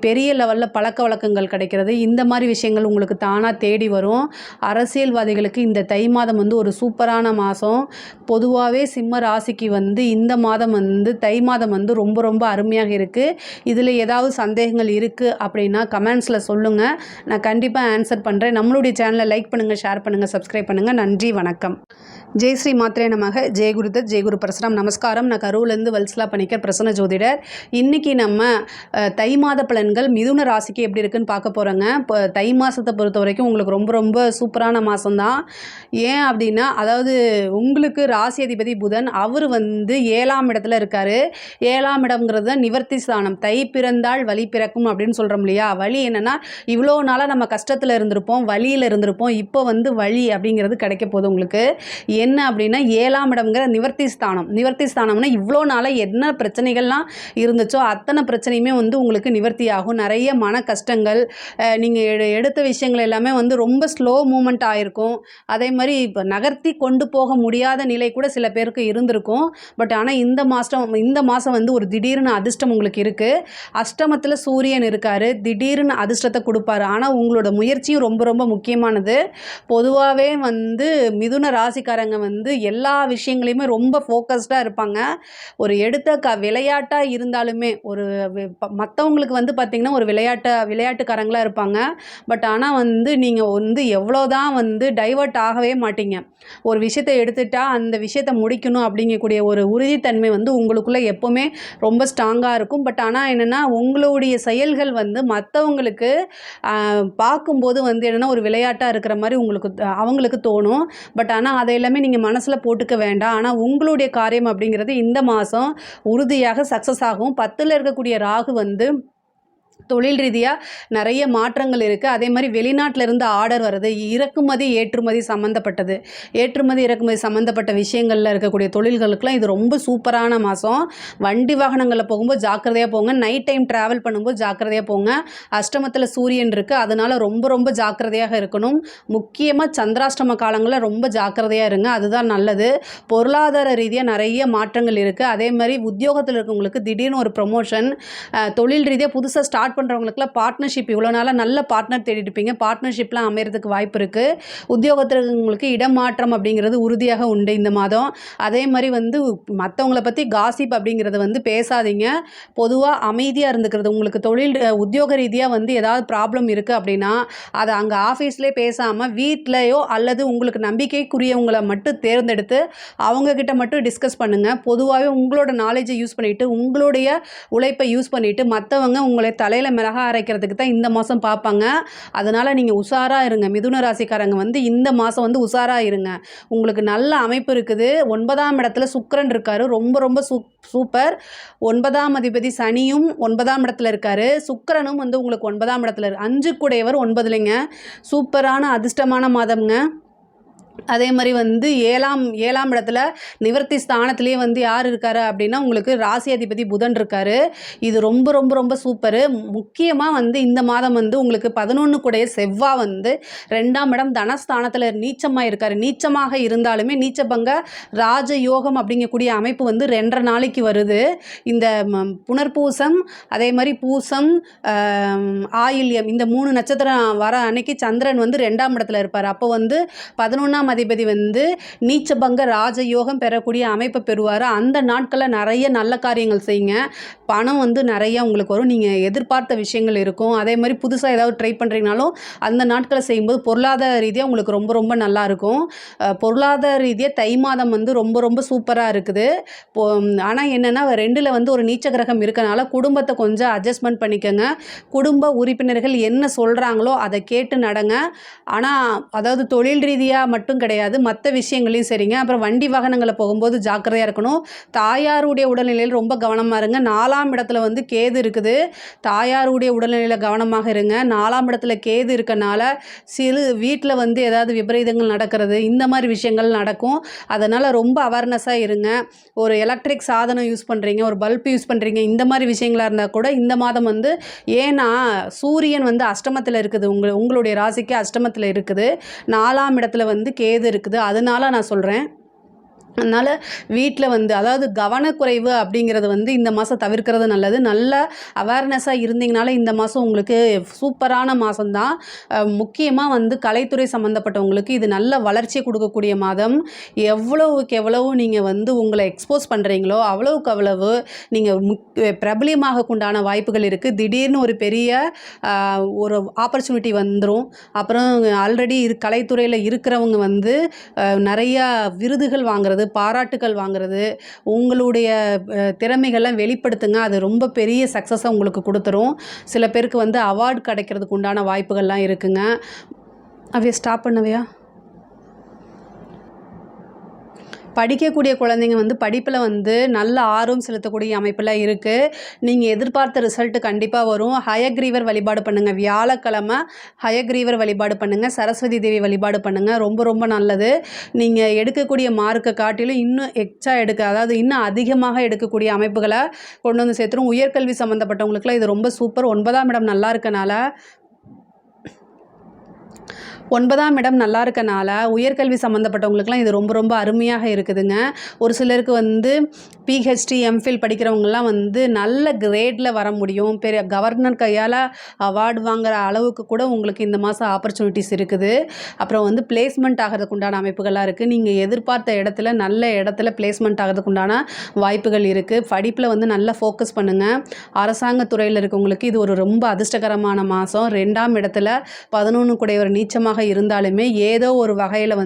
பெரிய லெவலில் பழக்க வழக்கங்கள் கிடைக்கிறது, இந்த மாதிரி விஷயங்கள் உங்களுக்கு தானாக தேடி வரும். அரசியல்வாதிகளுக்கு இந்த தை மாதம் வந்து ஒரு சூப்பரான மாதம். பொதுவாகவே சிம்ம ராசிக்கு வந்து இந்த மாதம் வந்து தை மாதம் வந்து ரொம்ப ரொம்ப அருமையாக இருக்குது. இதில் ஏதாவது சந்தேகங்கள் இருக்குது அப்படின்னா கமெண்ட்ஸில் சொல்லுங்கள், நான் கண்டிப்பாக ஆன்சர் பண்ணுறேன். நம்மளுடைய சேனலை லைக் பண்ணுங்கள், ஷேர் பண்ணுங்கள், சப்ஸ்கிரைப் பண்ணுங்கள். நன்றி, வணக்கம். ஜெய் ஸ்ரீ மாத்ரே நமக. ஜெய் குருதத், ஜெய் குரு பரசுராம். நமஸ்காரம். நான் கரூர்லேருந்து வல்சலா பணிக்கர், பிரசன்ன ஜோதிடர். இன்றைக்கி நம்ம தை மாத பலன்கள் மிதுன ராசிக்கு எப்படி இருக்குன்னு பார்க்க போகிறோங்க. இப்போ தை மாதத்தை பொறுத்த வரைக்கும் உங்களுக்கு ரொம்ப ரொம்ப சூப்பரான மாதம்தான். ஏன் அப்படின்னா, அதாவது உங்களுக்கு ராசி அதிபதி புதன், அவர் வந்து 7ஆம் இடத்துல இருக்கார். 7ஆம் இடம்ங்கிறது நிவர்த்தி ஸ்தானம். தை பிறந்தால் வழி பிறக்கும் அப்படின்னு சொல்கிறோம் இல்லையா. வழி என்னென்னா, இவ்வளோ நாளாக நம்ம கஷ்டத்தில் இருந்திருப்போம், வழியில் இருந்திருப்போம், இப்போ வந்து வழி அப்படிங்கிறது கிடைக்க போகுது உங்களுக்கு. என்ன அப்படின்னா, 7ஆம் இடம்ங்கிற நிவர்த்தி ஸ்தானம். நிவர்த்தி ஸ்தானம்னா இவ்வளோ நாளாக என்ன பிரச்சனைகள்லாம் இருந்துச்சோ அத்தனை பிரச்சனையுமே வந்து உங்களுக்கு நிவர்த்தி ஆகும். நிறைய மன கஷ்டங்கள், நீங்கள் எடுத்த விஷயங்கள் எல்லாமே வந்து ரொம்ப ஸ்லோ மூமெண்ட் ஆகிருக்கும். அதே மாதிரி இப்போ நகர்த்தி கொண்டு போக முடியாத நிலை கூட சில பேருக்கு இருந்திருக்கும். பட் ஆனால் இந்த மாதம் வந்து ஒரு திடீர்னு அதிர்ஷ்டம் உங்களுக்கு இருக்குது. அஷ்டமத்தில் சூரியன் இருக்கார், திடீர்னு அதிர்ஷ்டத்தை கொடுப்பாரு. ஆனால் உங்களோட முயற்சியும் ரொம்ப ரொம்ப முக்கியமானது. பொதுவாகவே வந்து மிதுன ராசிக்காரங்க வந்து எல்லா விஷயங்களையுமே ரொம்ப ஃபோக்கஸ்டாக இருப்பாங்க. ஒரு எடுத்த விளையாட்டாக இருந்தாலுமே, ஒரு மற்றவங்களுக்கு வந்து பார்த்திங்கன்னா ஒரு விளையாட்டுக்காரங்களாக இருப்பாங்க. பட் ஆனால் வந்து நீங்கள் வந்து எவ்வளோதான் வந்து டைவர்ட் ஆகவே மாட்டீங்க. ஒரு விஷயத்தை எடுத்துட்டா அந்த விஷயத்தை முடிக்கணும் அப்படிங்கக்கூடிய ஒரு உறுதித்தன்மை வந்து உங்களுக்குள்ளே எப்போவுமே ரொம்ப ஸ்ட்ராங்காக இருக்கும். பட் ஆனால் என்னென்னா, உங்களுடைய செயல்கள் வந்து மற்றவங்களுக்கு பார்க்கும்போது வந்து என்னென்னா ஒரு விளையாட்டாக இருக்கிற மாதிரி அவங்களுக்கு தோணும். பட் ஆனால் அதை எல்லாமே நீங்கள் மனசில் போட்டுக்க வேண்டாம். ஆனால் உங்களுடைய காரியம் அப்படிங்கிறது இந்த மாதம் உறுதியாக சக்ஸஸ் ஆகும். 10ல் இருக்கக்கூடிய ராகு வந்து தொழில் ரீதியாக நிறைய மாற்றங்கள் இருக்குது. அதே மாதிரி வெளிநாட்டில் இருந்து ஆர்டர் வருது. இறக்குமதி ஏற்றுமதி சம்மந்தப்பட்டது, ஏற்றுமதி இறக்குமதி சம்மந்தப்பட்ட விஷயங்களில் இருக்கக்கூடிய தொழில்களுக்கெல்லாம் இது ரொம்ப சூப்பரான மாதம். வண்டி வாகனங்களில் போகும்போது ஜாக்கிரதையாக போங்க. நைட் டைம் ட்ராவல் பண்ணும்போது ஜாக்கிரதையாக போங்க. அஷ்டமத்தில் சூரியன் இருக்குது, அதனால் ரொம்ப ரொம்ப ஜாக்கிரதையாக இருக்கணும். முக்கியமாக சந்திராஷ்டம காலங்களில் ரொம்ப ஜாக்கிரதையாக இருங்க, அதுதான் நல்லது. பொருளாதார ரீதியாக நிறைய மாற்றங்கள் இருக்குது. அதே மாதிரி உத்தியோகத்தில் இருக்கவங்களுக்கு திடீர்னு ஒரு ப்ரொமோஷன், தொழில் ரீதியாக புதுசாக ஸ்டார்ட் பண்ணுறவங்களுக்குலாம் பார்ட்னர்ஷிப், இவ்வளோ நாளாக நல்ல பார்ட்னர் தேடிட்டுருப்பீங்க, பார்ட்னர்ஷிப்லாம் அமையறதுக்கு வாய்ப்பு இருக்குது. உத்தியோகத்தில் இருக்கவங்களுக்கு இடமாற்றம் அப்படிங்கிறது உறுதியாக உண்டு இந்த மாதம். அதே மாதிரி மற்றவங்கள பற்றி காசிப் அப்படிங்கிறத பேசாதீங்க. பொதுவாக அமைதியாக இருந்துக்கிறது. உங்களுக்கு தொழில் உத்தியோக ரீதியாக ஏதாவது ப்ராப்ளம் இருக்குது அப்படின்னா அதை அங்கே ஆஃபீஸ்லேயே பேசாமல் வீட்லேயோ அல்லது உங்களுக்கு நம்பிக்கைக்குரியவங்களை மட்டும் தேர்ந்தெடுத்து அவங்கக்கிட்ட மட்டும் டிஸ்கஸ் பண்ணுங்கள். பொதுவாகவே உங்களோட நாலேஜை யூஸ் பண்ணிவிட்டு உங்களுடைய உழைப்பை யூஸ் பண்ணிவிட்டு மற்றவங்க உங்களை தலையில் மிளகா அரைக்கிறதுக்கு தான் இந்த மாதம் பார்ப்பாங்க. அதனால் நீங்கள் உஷாராக இருங்க. மிதுன ராசிக்காரங்க இந்த மாதம் உஷாராக இருங்க. உங்களுக்கு நல்ல அமைப்பு இருக்குது. 9ஆம் இடத்துல சுக்கிரன் இருக்கார், ரொம்ப ரொம்ப சூப்பர். 9ஆம் அதிபதி சனியும் 9ஆம் இடத்துல இருக்கார். சுக்கிரனும் உங்களுக்கு 9ஆம் இடத்துல 5 கூடையவர் 9லைங்க. சூப்பரான அதிர்ஷ்டமான மாதம்ங்க. அதே மாதிரி ஏழாம் இடத்துல நிவர்த்தி ஸ்தானத்திலே யார் இருக்காரு அப்படின்னா உங்களுக்கு ராசி அதிபதி புதன் இருக்காரு. இது ரொம்ப ரொம்ப ரொம்ப சூப்பரு. முக்கியமாக இந்த மாதம் உங்களுக்கு 11 கூடைய செவ்வாய் 2ஆம் இடம் தனஸ்தானத்தில் நீச்சமாக இருக்காரு. நீச்சமாக இருந்தாலுமே நீச்சபங்க ராஜயோகம் அப்படிங்கக்கூடிய அமைப்பு 2.5 நாளைக்கு வருது. இந்த புனர்பூசம், அதே மாதிரி பூசம், ஆயில்யம், இந்த 3 நட்சத்திரம் வர அன்னைக்கு சந்திரன் 2ஆம் இடத்துல இருப்பார். அப்போ 11ஆம் அதிபதி நீச்சபங்க ராஜயோகம் பெறக்கூடிய அமைப்பை பெறுவார். அந்த நாட்களில் நிறைய நல்ல காரியங்கள் செய்யுங்க. பணம் நிறைய உங்களுக்கு வரும். நீங்கள் எதிர்பார்த்த விஷயங்கள் இருக்கும். அதே மாதிரி புதுசாக ஏதாவது ட்ரை பண்ணுறீங்கனாலும் அந்த நாட்களை செய்யும்போது பொருளாதார ரீதியாக உங்களுக்கு ரொம்ப ரொம்ப நல்லா இருக்கும். பொருளாதார ரீதியாக தை மாதம் ரொம்ப ரொம்ப சூப்பராக இருக்குது. ஆனால் என்னென்னா 2ல் ஒரு நீச்ச கிரகம் இருக்கனால குடும்பத்தை கொஞ்சம் அட்ஜஸ்ட்மெண்ட் பண்ணிக்கோங்க. குடும்ப உறுப்பினர்கள் என்ன சொல்கிறாங்களோ அதை கேட்டு நடங்க. ஆனால் அதாவது தொழில் ரீதியாக மட்டும் கிடையாது, மற்ற விஷயங்களையும் சரிங்க. அப்புறம் வண்டி வாகனங்களை போகும்போது ஜாக்கிரதையாக இருக்கணும். தாயாருடைய உடல்நிலையில் ரொம்ப கவனமாக இருங்க. 4ஆம் இடத்துல கேது இருக்குது. தாயாருடைய உடல்நிலையில் கவனமாக இருங்க. 4ஆம் இடத்துல கேது இருக்கனால வீட்டில் ஏதாவது விபரீதங்கள் நடக்கிறது, இந்த மாதிரி விஷயங்கள் நடக்கும். அதனால் ரொம்ப அவேர்னஸாக இருங்க. ஒரு எலக்ட்ரிக் சாதனம் யூஸ் பண்ணுறீங்க, ஒரு பல்ப் யூஸ் பண்ணுறீங்க, இந்த மாதிரி விஷயங்களாக இருந்தால் கூட இந்த மாதம் ஏன்னா சூரியன் அஷ்டமத்தில் இருக்குது, உங்களுடைய ராசிக்கு அஷ்டமத்தில் இருக்குது. 4ஆம் இடத்துல கேது இருக்குது. அதனால நான் சொல்கிறேன். அதனால் வீட்டில் அதாவது கவனக்குறைவு அப்படிங்கிறது இந்த மாதம் தவிர்க்கிறது நல்லது. நல்ல அவேர்னஸாக இருந்தீங்கனால இந்த மாதம் உங்களுக்கு சூப்பரான மாதம்தான். முக்கியமாக கலைத்துறை சம்மந்தப்பட்டவங்களுக்கு இது நல்ல வளர்ச்சியை கொடுக்கக்கூடிய மாதம். எவ்வளவுக்கு எவ்வளவு நீங்கள் உங்களை எக்ஸ்போஸ் பண்ணுறீங்களோ அவ்வளவுக்கு அவ்வளவு நீங்கள் பிரபலியமாகக்குண்டான வாய்ப்புகள் இருக்குது. திடீர்னு ஒரு பெரிய ஒரு ஆப்பர்ச்சுனிட்டி வந்துடும். அப்புறம் ஆல்ரெடி கலைத்துறையில் இருக்கிறவங்க நிறையா விருதுகள் வாங்குறது, பாராட்டுகள் வாங்குறது, உங்களுடைய திறமைகள்லாம் வெளிப்படுத்துங்க. அது ரொம்ப பெரிய சக்ஸஸை உங்களுக்கு கொடுத்துரும். சில பேருக்கு அவார்டு கிடைக்கிறதுக்கு உண்டான வாய்ப்புகள்லாம் இருக்குங்க. அவைய ஸ்டாப் பண்ணவையா? படிக்கக்கூடிய குழந்தைங்க படிப்பில் நல்ல ஆர்வம் செலுத்தக்கூடிய அமைப்பில் இருக்குது. நீங்கள் எதிர்பார்த்த ரிசல்ட்டு கண்டிப்பாக வரும். ஹயக்ரீவர் வழிபாடு பண்ணுங்கள். வியாழக்கிழமை ஹயக்ரீவர் வழிபாடு பண்ணுங்கள். சரஸ்வதி தேவி வழிபாடு பண்ணுங்கள். ரொம்ப ரொம்ப நல்லது. நீங்கள் எடுக்கக்கூடிய மார்க்கை காட்டிலும் இன்னும் எக்ஸ்ட்ரா அதாவது இன்னும் அதிகமாக எடுக்கக்கூடிய அமைப்புகளை கொண்டு சேர்த்துரும். உயர்கல்வி சம்மந்தப்பட்டவங்களுக்குலாம் இது ரொம்ப சூப்பர். 9ஆம் இடம் நல்லா இருக்கனால 9ஆம் இடம் நல்லா இருக்கனால உயர்கல்வி சம்மந்தப்பட்டவங்களுக்குலாம் இது ரொம்ப ரொம்ப அருமையாக இருக்குதுங்க. ஒரு சிலருக்கு பிஹெச்டி எம்ஃபில் படிக்கிறவங்கலாம் நல்ல கிரேடில் வர முடியும். பெரிய கவர்னர் கையால் அவார்டு வாங்குகிற அளவுக்கு கூட உங்களுக்கு இந்த மாதம் ஆப்பர்ச்சுனிட்டிஸ் இருக்குது. அப்புறம் பிளேஸ்மெண்ட் ஆகிறதுக்கு உண்டான அமைப்புகளாக இருக்குது. நீங்கள் எதிர்பார்த்த இடத்துல நல்ல இடத்துல பிளேஸ்மெண்ட் ஆகிறதுக்கு உண்டான வாய்ப்புகள் இருக்குது. படிப்பில் நல்லா ஃபோக்கஸ் பண்ணுங்கள். அரசாங்க துறையில் இருக்கவங்களுக்கு இது ஒரு ரொம்ப அதிர்ஷ்டகரமான மாதம். 2ஆம் இடத்துல 11 கூடையவர் நீச்சமாக இருந்தாலுமே ஏதோ ஒரு வகையில்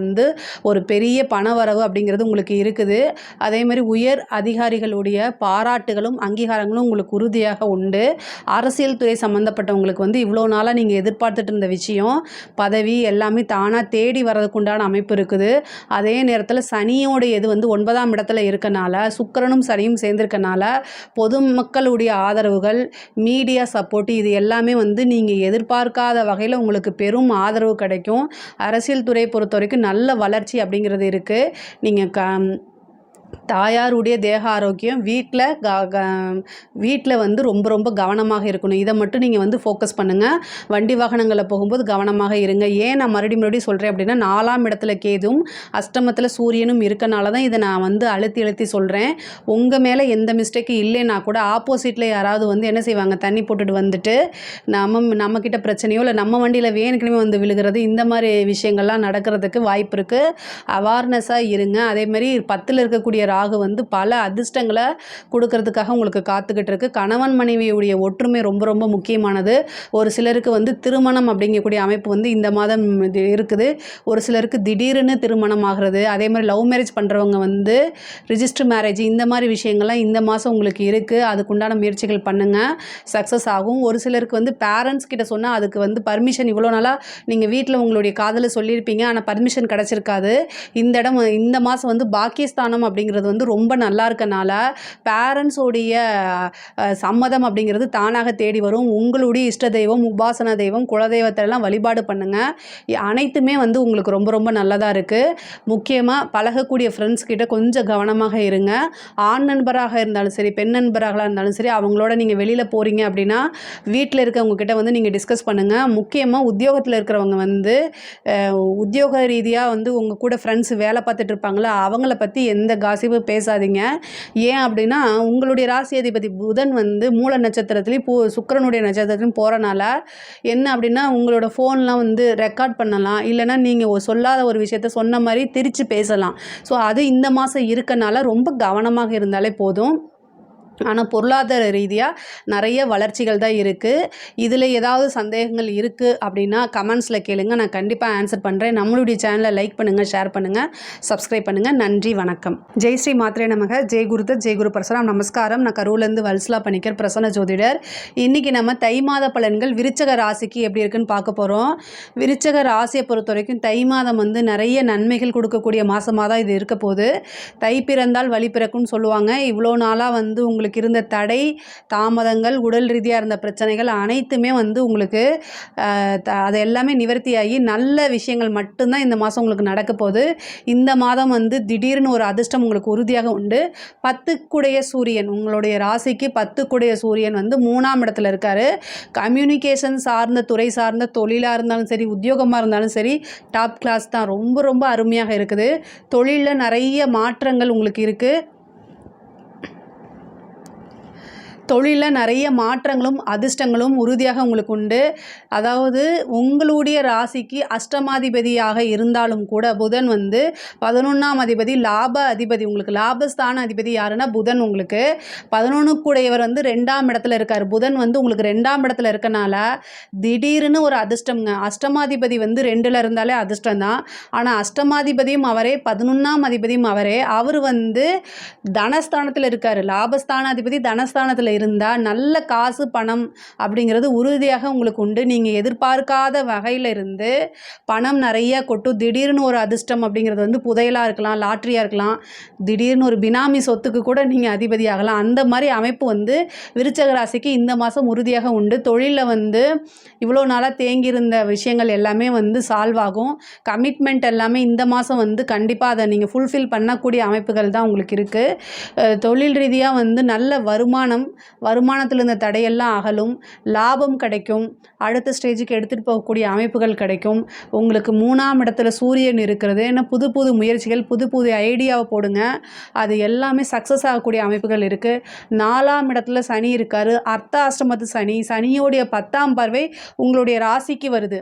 ஒரு பெரிய பண வரவு அப்படிங்கிறது உங்களுக்கு இருக்குது. அதே மாதிரி உயர் அதிகாரிகளுடைய பாராட்டுகளும் அங்கீகாரங்களும் உங்களுக்கு உறுதியாக உண்டு. அரசியல் துறை சம்மந்தப்பட்டவங்களுக்கு வந்து இவ்வளோ நாளாக நீங்கள் எதிர்பார்த்துட்டு இருந்த விஷயம், பதவி எல்லாமே தானாக தேடி வர்றதுக்கு உண்டான அமைப்பு இருக்குது. அதே நேரத்தில் சனியோடைய இது வந்து 9ஆம் இடத்துல இருக்கனால, சுக்கிரனும் சனியும் சேர்ந்திருக்கனால பொதுமக்களுடைய ஆதரவுகள், மீடியா சப்போர்ட் இது எல்லாமே வந்து நீங்கள் எதிர்பார்க்காத வகையில் உங்களுக்கு பெரும் ஆதரவு கிடைக்கும். அரசியல் துறையை பொறுத்த வரைக்கும் நல்ல வளர்ச்சி அப்படிங்கிறது இருக்குது. நீங்கள் தாயாருடைய தேக ஆரோக்கியம் வீட்டில் வந்து ரொம்ப ரொம்ப கவனமாக இருக்கணும். இதை மட்டும் நீங்கள் வந்து ஃபோக்கஸ் பண்ணுங்கள். வண்டி வாகனங்களில் போகும்போது கவனமாக இருங்க. ஏன் நான் மறுபடியும் சொல்கிறேன் அப்படின்னா, 4ஆம் இடத்துல கேதுவும் அஷ்டமத்தில் சூரியனும் இருக்கனால தான் இதை நான் வந்து அழுத்தி சொல்கிறேன். உங்கள் மேலே எந்த மிஸ்டேக்கும் இல்லைன்னா கூட ஆப்போசிட்டில் யாராவது வந்து என்ன செய்வாங்க, தண்ணி போட்டுட்டு வந்துட்டு நம்மக்கிட்ட பிரச்சனையோ இல்லை நம்ம வண்டியில் வேணுக்குமே வந்து விழுகிறது, இந்த மாதிரி விஷயங்கள்லாம் நடக்கிறதுக்கு வாய்ப்பு இருக்குது. அவேர்னஸாக இருங்க. அதேமாதிரி 10ல் இருக்கக்கூடிய ராகு வந்து பல அதிர்ஷ்டங்களை கொடுக்கறதுக்காக உங்களுக்கு காத்துக்கிட்டு இருக்கு. கணவன் மனைவியுடைய ஒற்றுமை ரொம்ப ரொம்ப முக்கியமானது. ஒரு சிலருக்கு வந்து திருமணம் அப்படிங்கக்கூடிய அமைப்பு வந்து இந்த மாதம் இருக்குது. ஒரு சிலருக்கு திடீர்னு திருமணம் ஆகிறது. அதே மாதிரி லவ் மேரேஜ் பண்ணுறவங்க வந்து ரிஜிஸ்டர் மேரேஜ் இந்த மாதிரி விஷயங்கள்லாம் இந்த மாதம் உங்களுக்கு இருக்குது. அதுக்குண்டான முயற்சிகள் பண்ணுங்கள், சக்ஸஸ் ஆகும். ஒரு சிலருக்கு வந்து பேரண்ட்ஸ் கிட்ட சொன்னால் அதுக்கு வந்து பர்மிஷன் இவ்வளோ நாளாக நீங்கள் வீட்டில் உங்களுடைய காதலை சொல்லியிருப்பீங்க, ஆனால் பர்மிஷன் கிடச்சிருக்காது. இந்த மாதம் வந்து பாக்கியஸ்தானம் அப்படிங்கிறது வந்து ரொம்ப நல்லா இருக்கனால பேரண்ட்ஸோடைய சம்மதம் அப்படிங்கிறது தானாக தேடி வரும். உங்களுடைய இஷ்ட தெய்வம், உபாசன தெய்வம், குலதெய்வத்தெல்லாம் வழிபாடு பண்ணுங்கள். அனைத்துமே வந்து உங்களுக்கு ரொம்ப ரொம்ப நல்லதாக இருக்குது. முக்கியமாக பழகக்கூடிய ஃப்ரெண்ட்ஸ் கிட்ட கொஞ்சம் கவனமாக இருங்க. ஆண் நண்பராக இருந்தாலும் சரி, பெண் நண்பராக இருந்தாலும் சரி, அவங்களோட நீங்கள் வெளியில் போகிறீங்க அப்படின்னா வீட்டில் இருக்கவங்க கிட்ட வந்து நீங்கள் டிஸ்கஸ் பண்ணுங்கள். முக்கியமாக உத்தியோகத்தில் இருக்கிறவங்க வந்து உத்தியோக ரீதியாக வந்து உங்கள் கூட ஃப்ரெண்ட்ஸ் வேலை பார்த்துட்டு இருப்பாங்களா, அவங்கள பற்றி எந்த காசிப்பு பேசாதீங்க. ஏன் அப்படின்னா, உங்களுடைய ராசி அதிபதி புதன் வந்து மூல நட்சத்திரத்துலேயும் சுக்கிரனுடைய நட்சத்திரத்துலையும் போகிறனால என்ன அப்படின்னா, உங்களோட ஃபோன்லாம் வந்து ரெக்கார்ட் பண்ணலாம், இல்லைனா நீங்கள் சொல்லாத ஒரு விஷயத்த சொன்ன மாதிரி திரித்து பேசலாம். ஸோ அது இந்த மாதம் இருக்கனால ரொம்ப கவனமாக இருந்தாலே போதும். ஆனால் பொருளாதார ரீதியாக நிறைய வளர்ச்சிகள் தான் இருக்குது. இதில் ஏதாவது சந்தேகங்கள் இருக்குது அப்படின்னா கமெண்ட்ஸில் கேளுங்க, நான் கண்டிப்பாக ஆன்சர் பண்ணுறேன். நம்மளுடைய சேனலை லைக் பண்ணுங்கள், ஷேர் பண்ணுங்கள், சப்ஸ்கிரைப் பண்ணுங்கள். நன்றி, வணக்கம். ஜெய் ஸ்ரீ மாத்ரே நமக. ஜெய் குருதத், ஜெய் குரு பரசுராம். நமஸ்காரம். நான் கரூர்லேருந்து வல்சலா பணிக்கர், பிரசன்ன ஜோதிடர். இன்றைக்கி நம்ம தை மாத பலன்கள் விருச்சக ராசிக்கு எப்படி இருக்குன்னு பார்க்க போகிறோம். விருச்சக ராசியை பொறுத்த வரைக்கும் தை மாதம் வந்து நிறைய நன்மைகள் கொடுக்கக்கூடிய மாதமாக தான் இது இருக்க போகுது. தை பிறந்தால் வழி பிறக்கும்னு சொல்லுவாங்க. இவ்வளோ நாளாக வந்து உங்களுக்கு இருந்த தடை தாமதங்கள், உடல் ரீதியாக இருந்த பிரச்சனைகள் அனைத்துமே வந்து உங்களுக்கு அது எல்லாமே நிவர்த்தியாகி நல்ல விஷயங்கள் மட்டும்தான் இந்த மாதம் உங்களுக்கு நடக்க போகுது. இந்த மாதம் வந்து திடீர்னு ஒரு அதிர்ஷ்டம் உங்களுக்கு உறுதியாக உண்டு. 10க்குடைய சூரியன், உங்களுடைய ராசிக்கு 10க்குடைய சூரியன் வந்து 3ஆம் இடத்துல இருக்கார். கம்யூனிகேஷன் சார்ந்த துறை சார்ந்த தொழிலாக இருந்தாலும் சரி, உத்தியோகமாக இருந்தாலும் சரி, டாப் கிளாஸ் தான். ரொம்ப ரொம்ப அருமையாக இருக்குது. தொழிலில் நிறைய மாற்றங்கள் உங்களுக்கு இருக்குது. தொழிலில் நிறைய மாற்றங்களும் அதிர்ஷ்டங்களும் உறுதியாக உங்களுக்கு உண்டு. அதாவது உங்களுடைய ராசிக்கு அஷ்டமாதிபதியாக இருந்தாலும் கூட புதன் வந்து 11ஆம் அதிபதி, லாப அதிபதி, உங்களுக்கு லாபஸ்தான அதிபதி யாருன்னா புதன். உங்களுக்கு 11க்குடையவர் வந்து 2ஆம் இடத்துல இருக்கார். புதன் வந்து உங்களுக்கு 2ஆம் இடத்துல இருக்கனால திடீர்னு ஒரு அதிர்ஷ்டம்ங்க. அஷ்டமாதிபதி வந்து 2ல் இருந்தாலே அதிர்ஷ்டம் தான். ஆனால் அஷ்டமாதிபதியும் அவரே, 11ஆம் அதிபதியும் அவரே. அவர் வந்து தனஸ்தானத்தில் இருக்கார். லாபஸ்தான அதிபதி தனஸ்தானத்தில் இருந்தால் நல்ல காசு பணம் அப்படிங்கிறது உறுதியாக உங்களுக்கு உண்டு. நீங்கள் எதிர்பார்க்காத வகையில் இருந்து பணம் நிறைய கொட்டும். திடீர்னு ஒரு அதிர்ஷ்டம் அப்படிங்கிறது வந்து புதையலாக இருக்கலாம், லாட்ரியாக இருக்கலாம், திடீர்னு ஒரு பினாமி சொத்துக்கு கூட நீங்கள் அதிபதியாகலாம். அந்த மாதிரி அமைப்பு வந்து விருச்சக ராசிக்கு இந்த மாதம் உறுதியாக உண்டு. தொழிலில் வந்து இவ்வளோ நாளாக தேங்கியிருந்த விஷயங்கள் எல்லாமே வந்து சால்வ் ஆகும். கமிட்மெண்ட் எல்லாமே இந்த மாதம் வந்து கண்டிப்பாக அதை நீங்கள் ஃபுல்ஃபில் பண்ணக்கூடிய அமைப்புகள் தான் உங்களுக்கு இருக்குது. தொழில் ரீதியாக வந்து நல்ல வருமானத்தில் இருந்த தடையெல்லாம் அகலும், லாபம் கிடைக்கும், அடுத்த ஸ்டேஜுக்கு எடுத்துகிட்டு போகக்கூடிய அமைப்புகள் கிடைக்கும். உங்களுக்கு 3ஆம் இடத்துல சூரியன் இருக்கிறது. ஏன்னா புது புது முயற்சிகள், புது புது ஐடியாவை போடுங்க, அது எல்லாமே சக்ஸஸ் ஆகக்கூடிய அமைப்புகள் இருக்குது. 4ஆம் இடத்துல சனி இருக்கார். அர்த்த அஷ்டமத்து சனி, சனியோடைய 10ஆம் பார்வை உங்களுடைய ராசிக்கு வருது.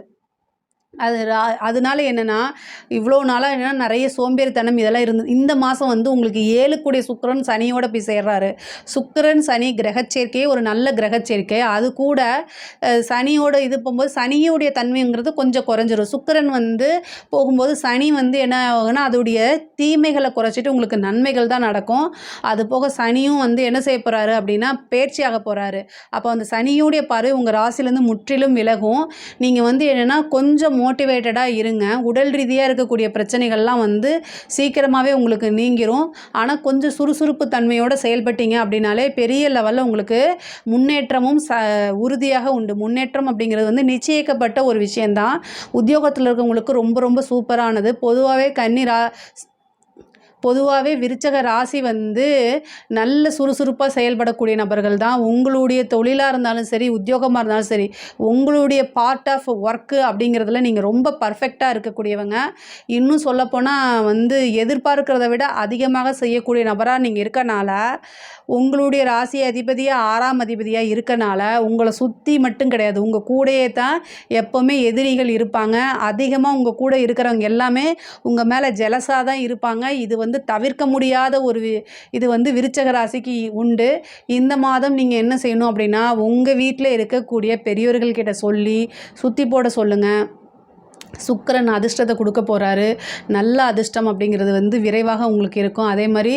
அதனால என்னென்னா இவ்வளோ நாளாக என்னென்னா நிறைய சோம்பேறித்தனம் இதெல்லாம் இந்த மாதம் வந்து உங்களுக்கு 7 கூடிய சுக்கிரன் சனியோட போய் சேர்றாரு. சுக்கிரன் சனி கிரகச்சேர்க்கையே ஒரு நல்ல கிரகச்சேர்க்கை. அது கூட சனியோட இது போகும்போது சனியோடைய தன்மைங்கிறது கொஞ்சம் குறைஞ்சிரும். சுக்கிரன் வந்து போகும்போது சனி வந்து என்ன ஆகுன்னா அதோடைய தீமைகளை குறைச்சிட்டு உங்களுக்கு நன்மைகள் தான் நடக்கும். அது போக சனியும் வந்து என்ன செய்ய போகிறாரு அப்படின்னா பயிற்சியாக போகிறாரு. அப்போ அந்த சனியோடைய பார்வை உங்கள் ராசிலேருந்து முற்றிலும் விலகும். நீங்கள் வந்து என்னென்னா கொஞ்சம் மோட்டிவேட்டடாக இருங்க. உடல் ரீதியாக இருக்கக்கூடிய பிரச்சனைகள்லாம் வந்து சீக்கிரமாகவே உங்களுக்கு நீங்கிரும். ஆனால் கொஞ்சம் சுறுசுறுப்பு தன்மையோடு செயல்பட்டீங்க அப்படின்னாலே பெரிய லெவலில் உங்களுக்கு முன்னேற்றமும் உறுதியாக உண்டு. முன்னேற்றம் அப்படிங்கிறது வந்து நிச்சயிக்கப்பட்ட ஒரு விஷயந்தான். உத்தியோகத்தில் இருக்கவங்களுக்கு ரொம்ப ரொம்ப சூப்பரானது. பொதுவாகவே விருச்சக ராசி வந்து நல்ல சுறுசுறுப்பாக செயல்படக்கூடிய நபர்கள் தான். உங்களுடைய தொழிலாக இருந்தாலும் சரி, உத்தியோகமாக இருந்தாலும் சரி, உங்களுடைய பார்ட் ஆஃப் ஒர்க்கு அப்படிங்கிறதுல நீங்கள் ரொம்ப பர்ஃபெக்டாக இருக்கக்கூடியவங்க. இன்னும் சொல்லப்போனால் வந்து எதிர்பார்க்கிறத விட அதிகமாக செய்யக்கூடிய நபராக நீங்கள் இருக்கனால, உங்களுடைய ராசி அதிபதியாக 6ஆம் அதிபதியாக இருக்கனால உங்களை சுற்றி மட்டும் கிடையாது, உங்கள் கூடயே தான் எப்போவுமே எதிரிகள் இருப்பாங்க. அதிகமாக உங்கள் கூட இருக்கிறவங்க எல்லாமே உங்கள் மேலே ஜெலஸாக தான் இருப்பாங்க. இது வந்து தவிர்க்க முடியாத இது வந்து விருச்சக ராசிக்கு உண்டு. இந்த மாதம் நீங்கள் என்ன செய்யணும் அப்படின்னா உங்கள் வீட்டில் இருக்கக்கூடிய பெரியோர்கள்கிட்ட சொல்லி சுற்றி போட சொல்லுங்கள். சுக்கிரன் அதிர்ஷ்டத்தை கொடுக்க போகிறாரு. நல்ல அதிர்ஷ்டம் அப்படிங்கிறது வந்து விரைவாக உங்களுக்கு இருக்கும். அதே மாதிரி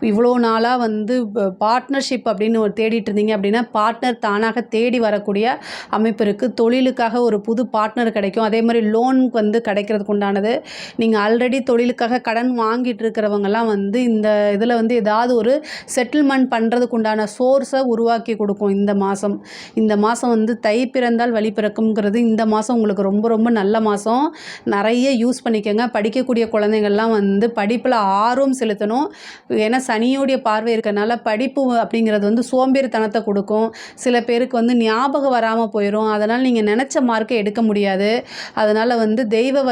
இவ்வளோ நாளாக வந்து பார்ட்னர்ஷிப் அப்படின்னு தேடிட்டு இருந்தீங்க அப்படின்னா பார்ட்னர் தானாக தேடி வரக்கூடிய அமைப்பு இருக்குது. தொழிலுக்காக ஒரு புது பார்ட்னர் கிடைக்கும். அதே மாதிரி லோன் வந்து கிடைக்கிறதுக்கு உண்டானது. நீங்கள் ஆல்ரெடி தொழிலுக்காக கடன் வாங்கிட்டு இருக்கிறவங்கலாம் வந்து இந்த இதில் வந்து ஏதாவது ஒரு செட்டில்மெண்ட் பண்ணுறதுக்கு உண்டான சோர்ஸை உருவாக்கி கொடுக்கும் இந்த மாதம் வந்து தை பிறந்தால் வழி பிறக்கும்ங்கிறது இந்த மாதம் உங்களுக்கு ரொம்ப ரொம்ப நல்ல மாதம். நிறைய யூஸ் பண்ணிக்கோங்க. படிக்கக்கூடிய குழந்தைங்கள்லாம் வந்து படிப்பில் ஆர்வம் செலுத்தணும். ஏன்னா சனியோடைய பார்வை இருக்கிறனால படிப்பு அப்படிங்கிறது வந்து சோம்பேறித்தனத்தை கொடுக்கும். சில பேருக்கு வந்து ஞாபகம் வராமல் போயிடும். அதனால் நீங்கள் நினச்ச மார்க்கை எடுக்க முடியாது. அதனால் வந்து தெய்வ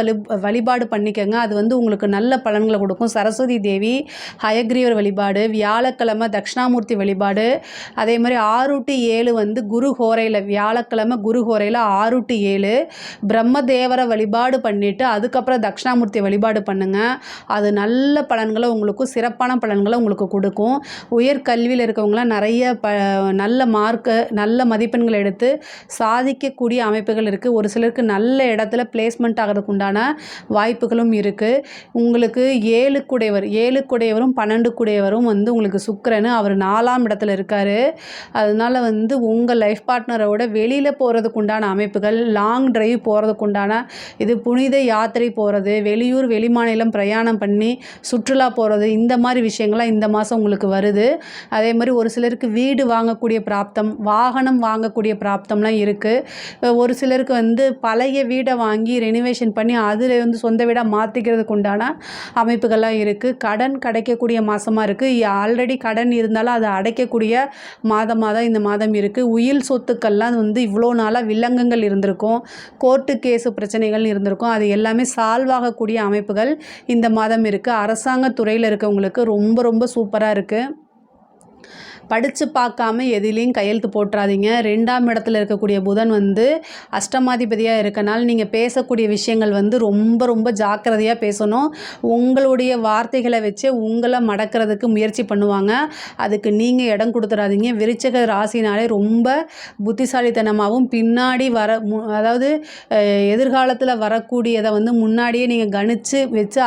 வழிபாடு பண்ணிக்கோங்க. அது வந்து உங்களுக்கு நல்ல பலன்களை கொடுக்கும். சரஸ்வதி தேவி, ஹயக்ரீவர் வழிபாடு, வியாழக்கிழமை தட்சிணாமூர்த்தி வழிபாடு, அதே மாதிரி 6 to 7 வந்து குரு ஹோரையில் வியாழக்கிழமை குரு ஹோரையில் 6 to 7 பிரம்மதேவரை வழிபாடு பண்ணிவிட்டு அதுக்கப்புறம் தட்சிணாமூர்த்தி வழிபாடு பண்ணுங்கள். அது நல்ல பலன்களை உங்களுக்கு சிறப்பான பலன்களை உங்களுக்கு கொடுக்கும். உயர்கல்வியில் இருக்கவங்களாம் நிறைய நல்ல மார்க்கு நல்ல மதிப்பெண்கள் எடுத்து சாதிக்கக்கூடிய அமைப்புகள் இருக்குது. ஒரு சிலருக்கு நல்ல இடத்துல பிளேஸ்மெண்ட் ஆகிறதுக்கு உண்டான வாய்ப்புகளும் இருக்குது. உங்களுக்கு 7 குடையவரும் 12 குடையவரும் வந்து உங்களுக்கு சுக்கிரன், அவர் 4ஆம் இடத்துல இருக்கார். அதனால் வந்து உங்கள் லைஃப் பார்ட்னரோட வெளியில் போகிறதுக்கு உண்டான அமைப்புகள், லாங் டிரைவ் போகிறதுக்கு உண்டான இது புனித யாத்திரை போகிறது, வெளியூர் வெளிமாநிலம் பிரயாணம் பண்ணி சுற்றுலா போகிறது, இந்த மாதிரி விஷயங்கள்லாம் இந்த மாதம் உங்களுக்கு வருது. அதே மாதிரி ஒரு சிலருக்கு வீடு வாங்கக்கூடிய பிராப்தம், வாகனம் வாங்கக்கூடிய பிராப்தம்லாம் இருக்குது. ஒரு சிலருக்கு வந்து பழைய வீடை வாங்கி ரெனிவேஷன் பண்ணி அதில் வந்து சொந்த வீடாக மாற்றிக்கிறதுக்கு உண்டான அமைப்புகள்லாம் இருக்குது. கடன் கிடைக்கக்கூடிய மாதமாக இருக்குது. ஆல்ரெடி கடன் இருந்தாலும் அதை அடைக்கக்கூடிய மாதமாக தான் இந்த மாதம் இருக்குது. உயில் சொத்துக்கள்லாம் வந்து இவ்வளோ நாளாக வில்லங்கங்கள் இருந்திருக்கும், கோர்ட்டு கேஸு பிரச்சனைகள் இருந்திருக்கும். அது எல்லாமே சால்வ் ஆகக்கூடிய அமைப்புகள் இந்த மாதம் இருக்குது. அரசாங்க துறையில் இருக்கவங்களுக்கு ரொம்ப ரொம்ப சூப்பராக இருக்குது. படித்து பார்க்காம எதிலையும் கையெழுத்து போட்டுறாதீங்க. 2ஆம் இடத்துல இருக்கக்கூடிய புதன் வந்து அஷ்டமாதிபதியாக இருக்கனால நீங்கள் பேசக்கூடிய விஷயங்கள் வந்து ரொம்ப ரொம்ப ஜாக்கிரதையாக பேசணும். உங்களுடைய வார்த்தைகளை வச்சு உங்களை மடக்கிறதுக்கு முயற்சி பண்ணுவாங்க. அதுக்கு நீங்கள் இடம் கொடுத்துடாதீங்க. விருச்சிக ராசினாலே ரொம்ப புத்திசாலித்தனமாகவும் பின்னாடி அதாவது எதிர்காலத்தில் வரக்கூடியதை வந்து முன்னாடியே நீங்கள் கணித்து வச்சு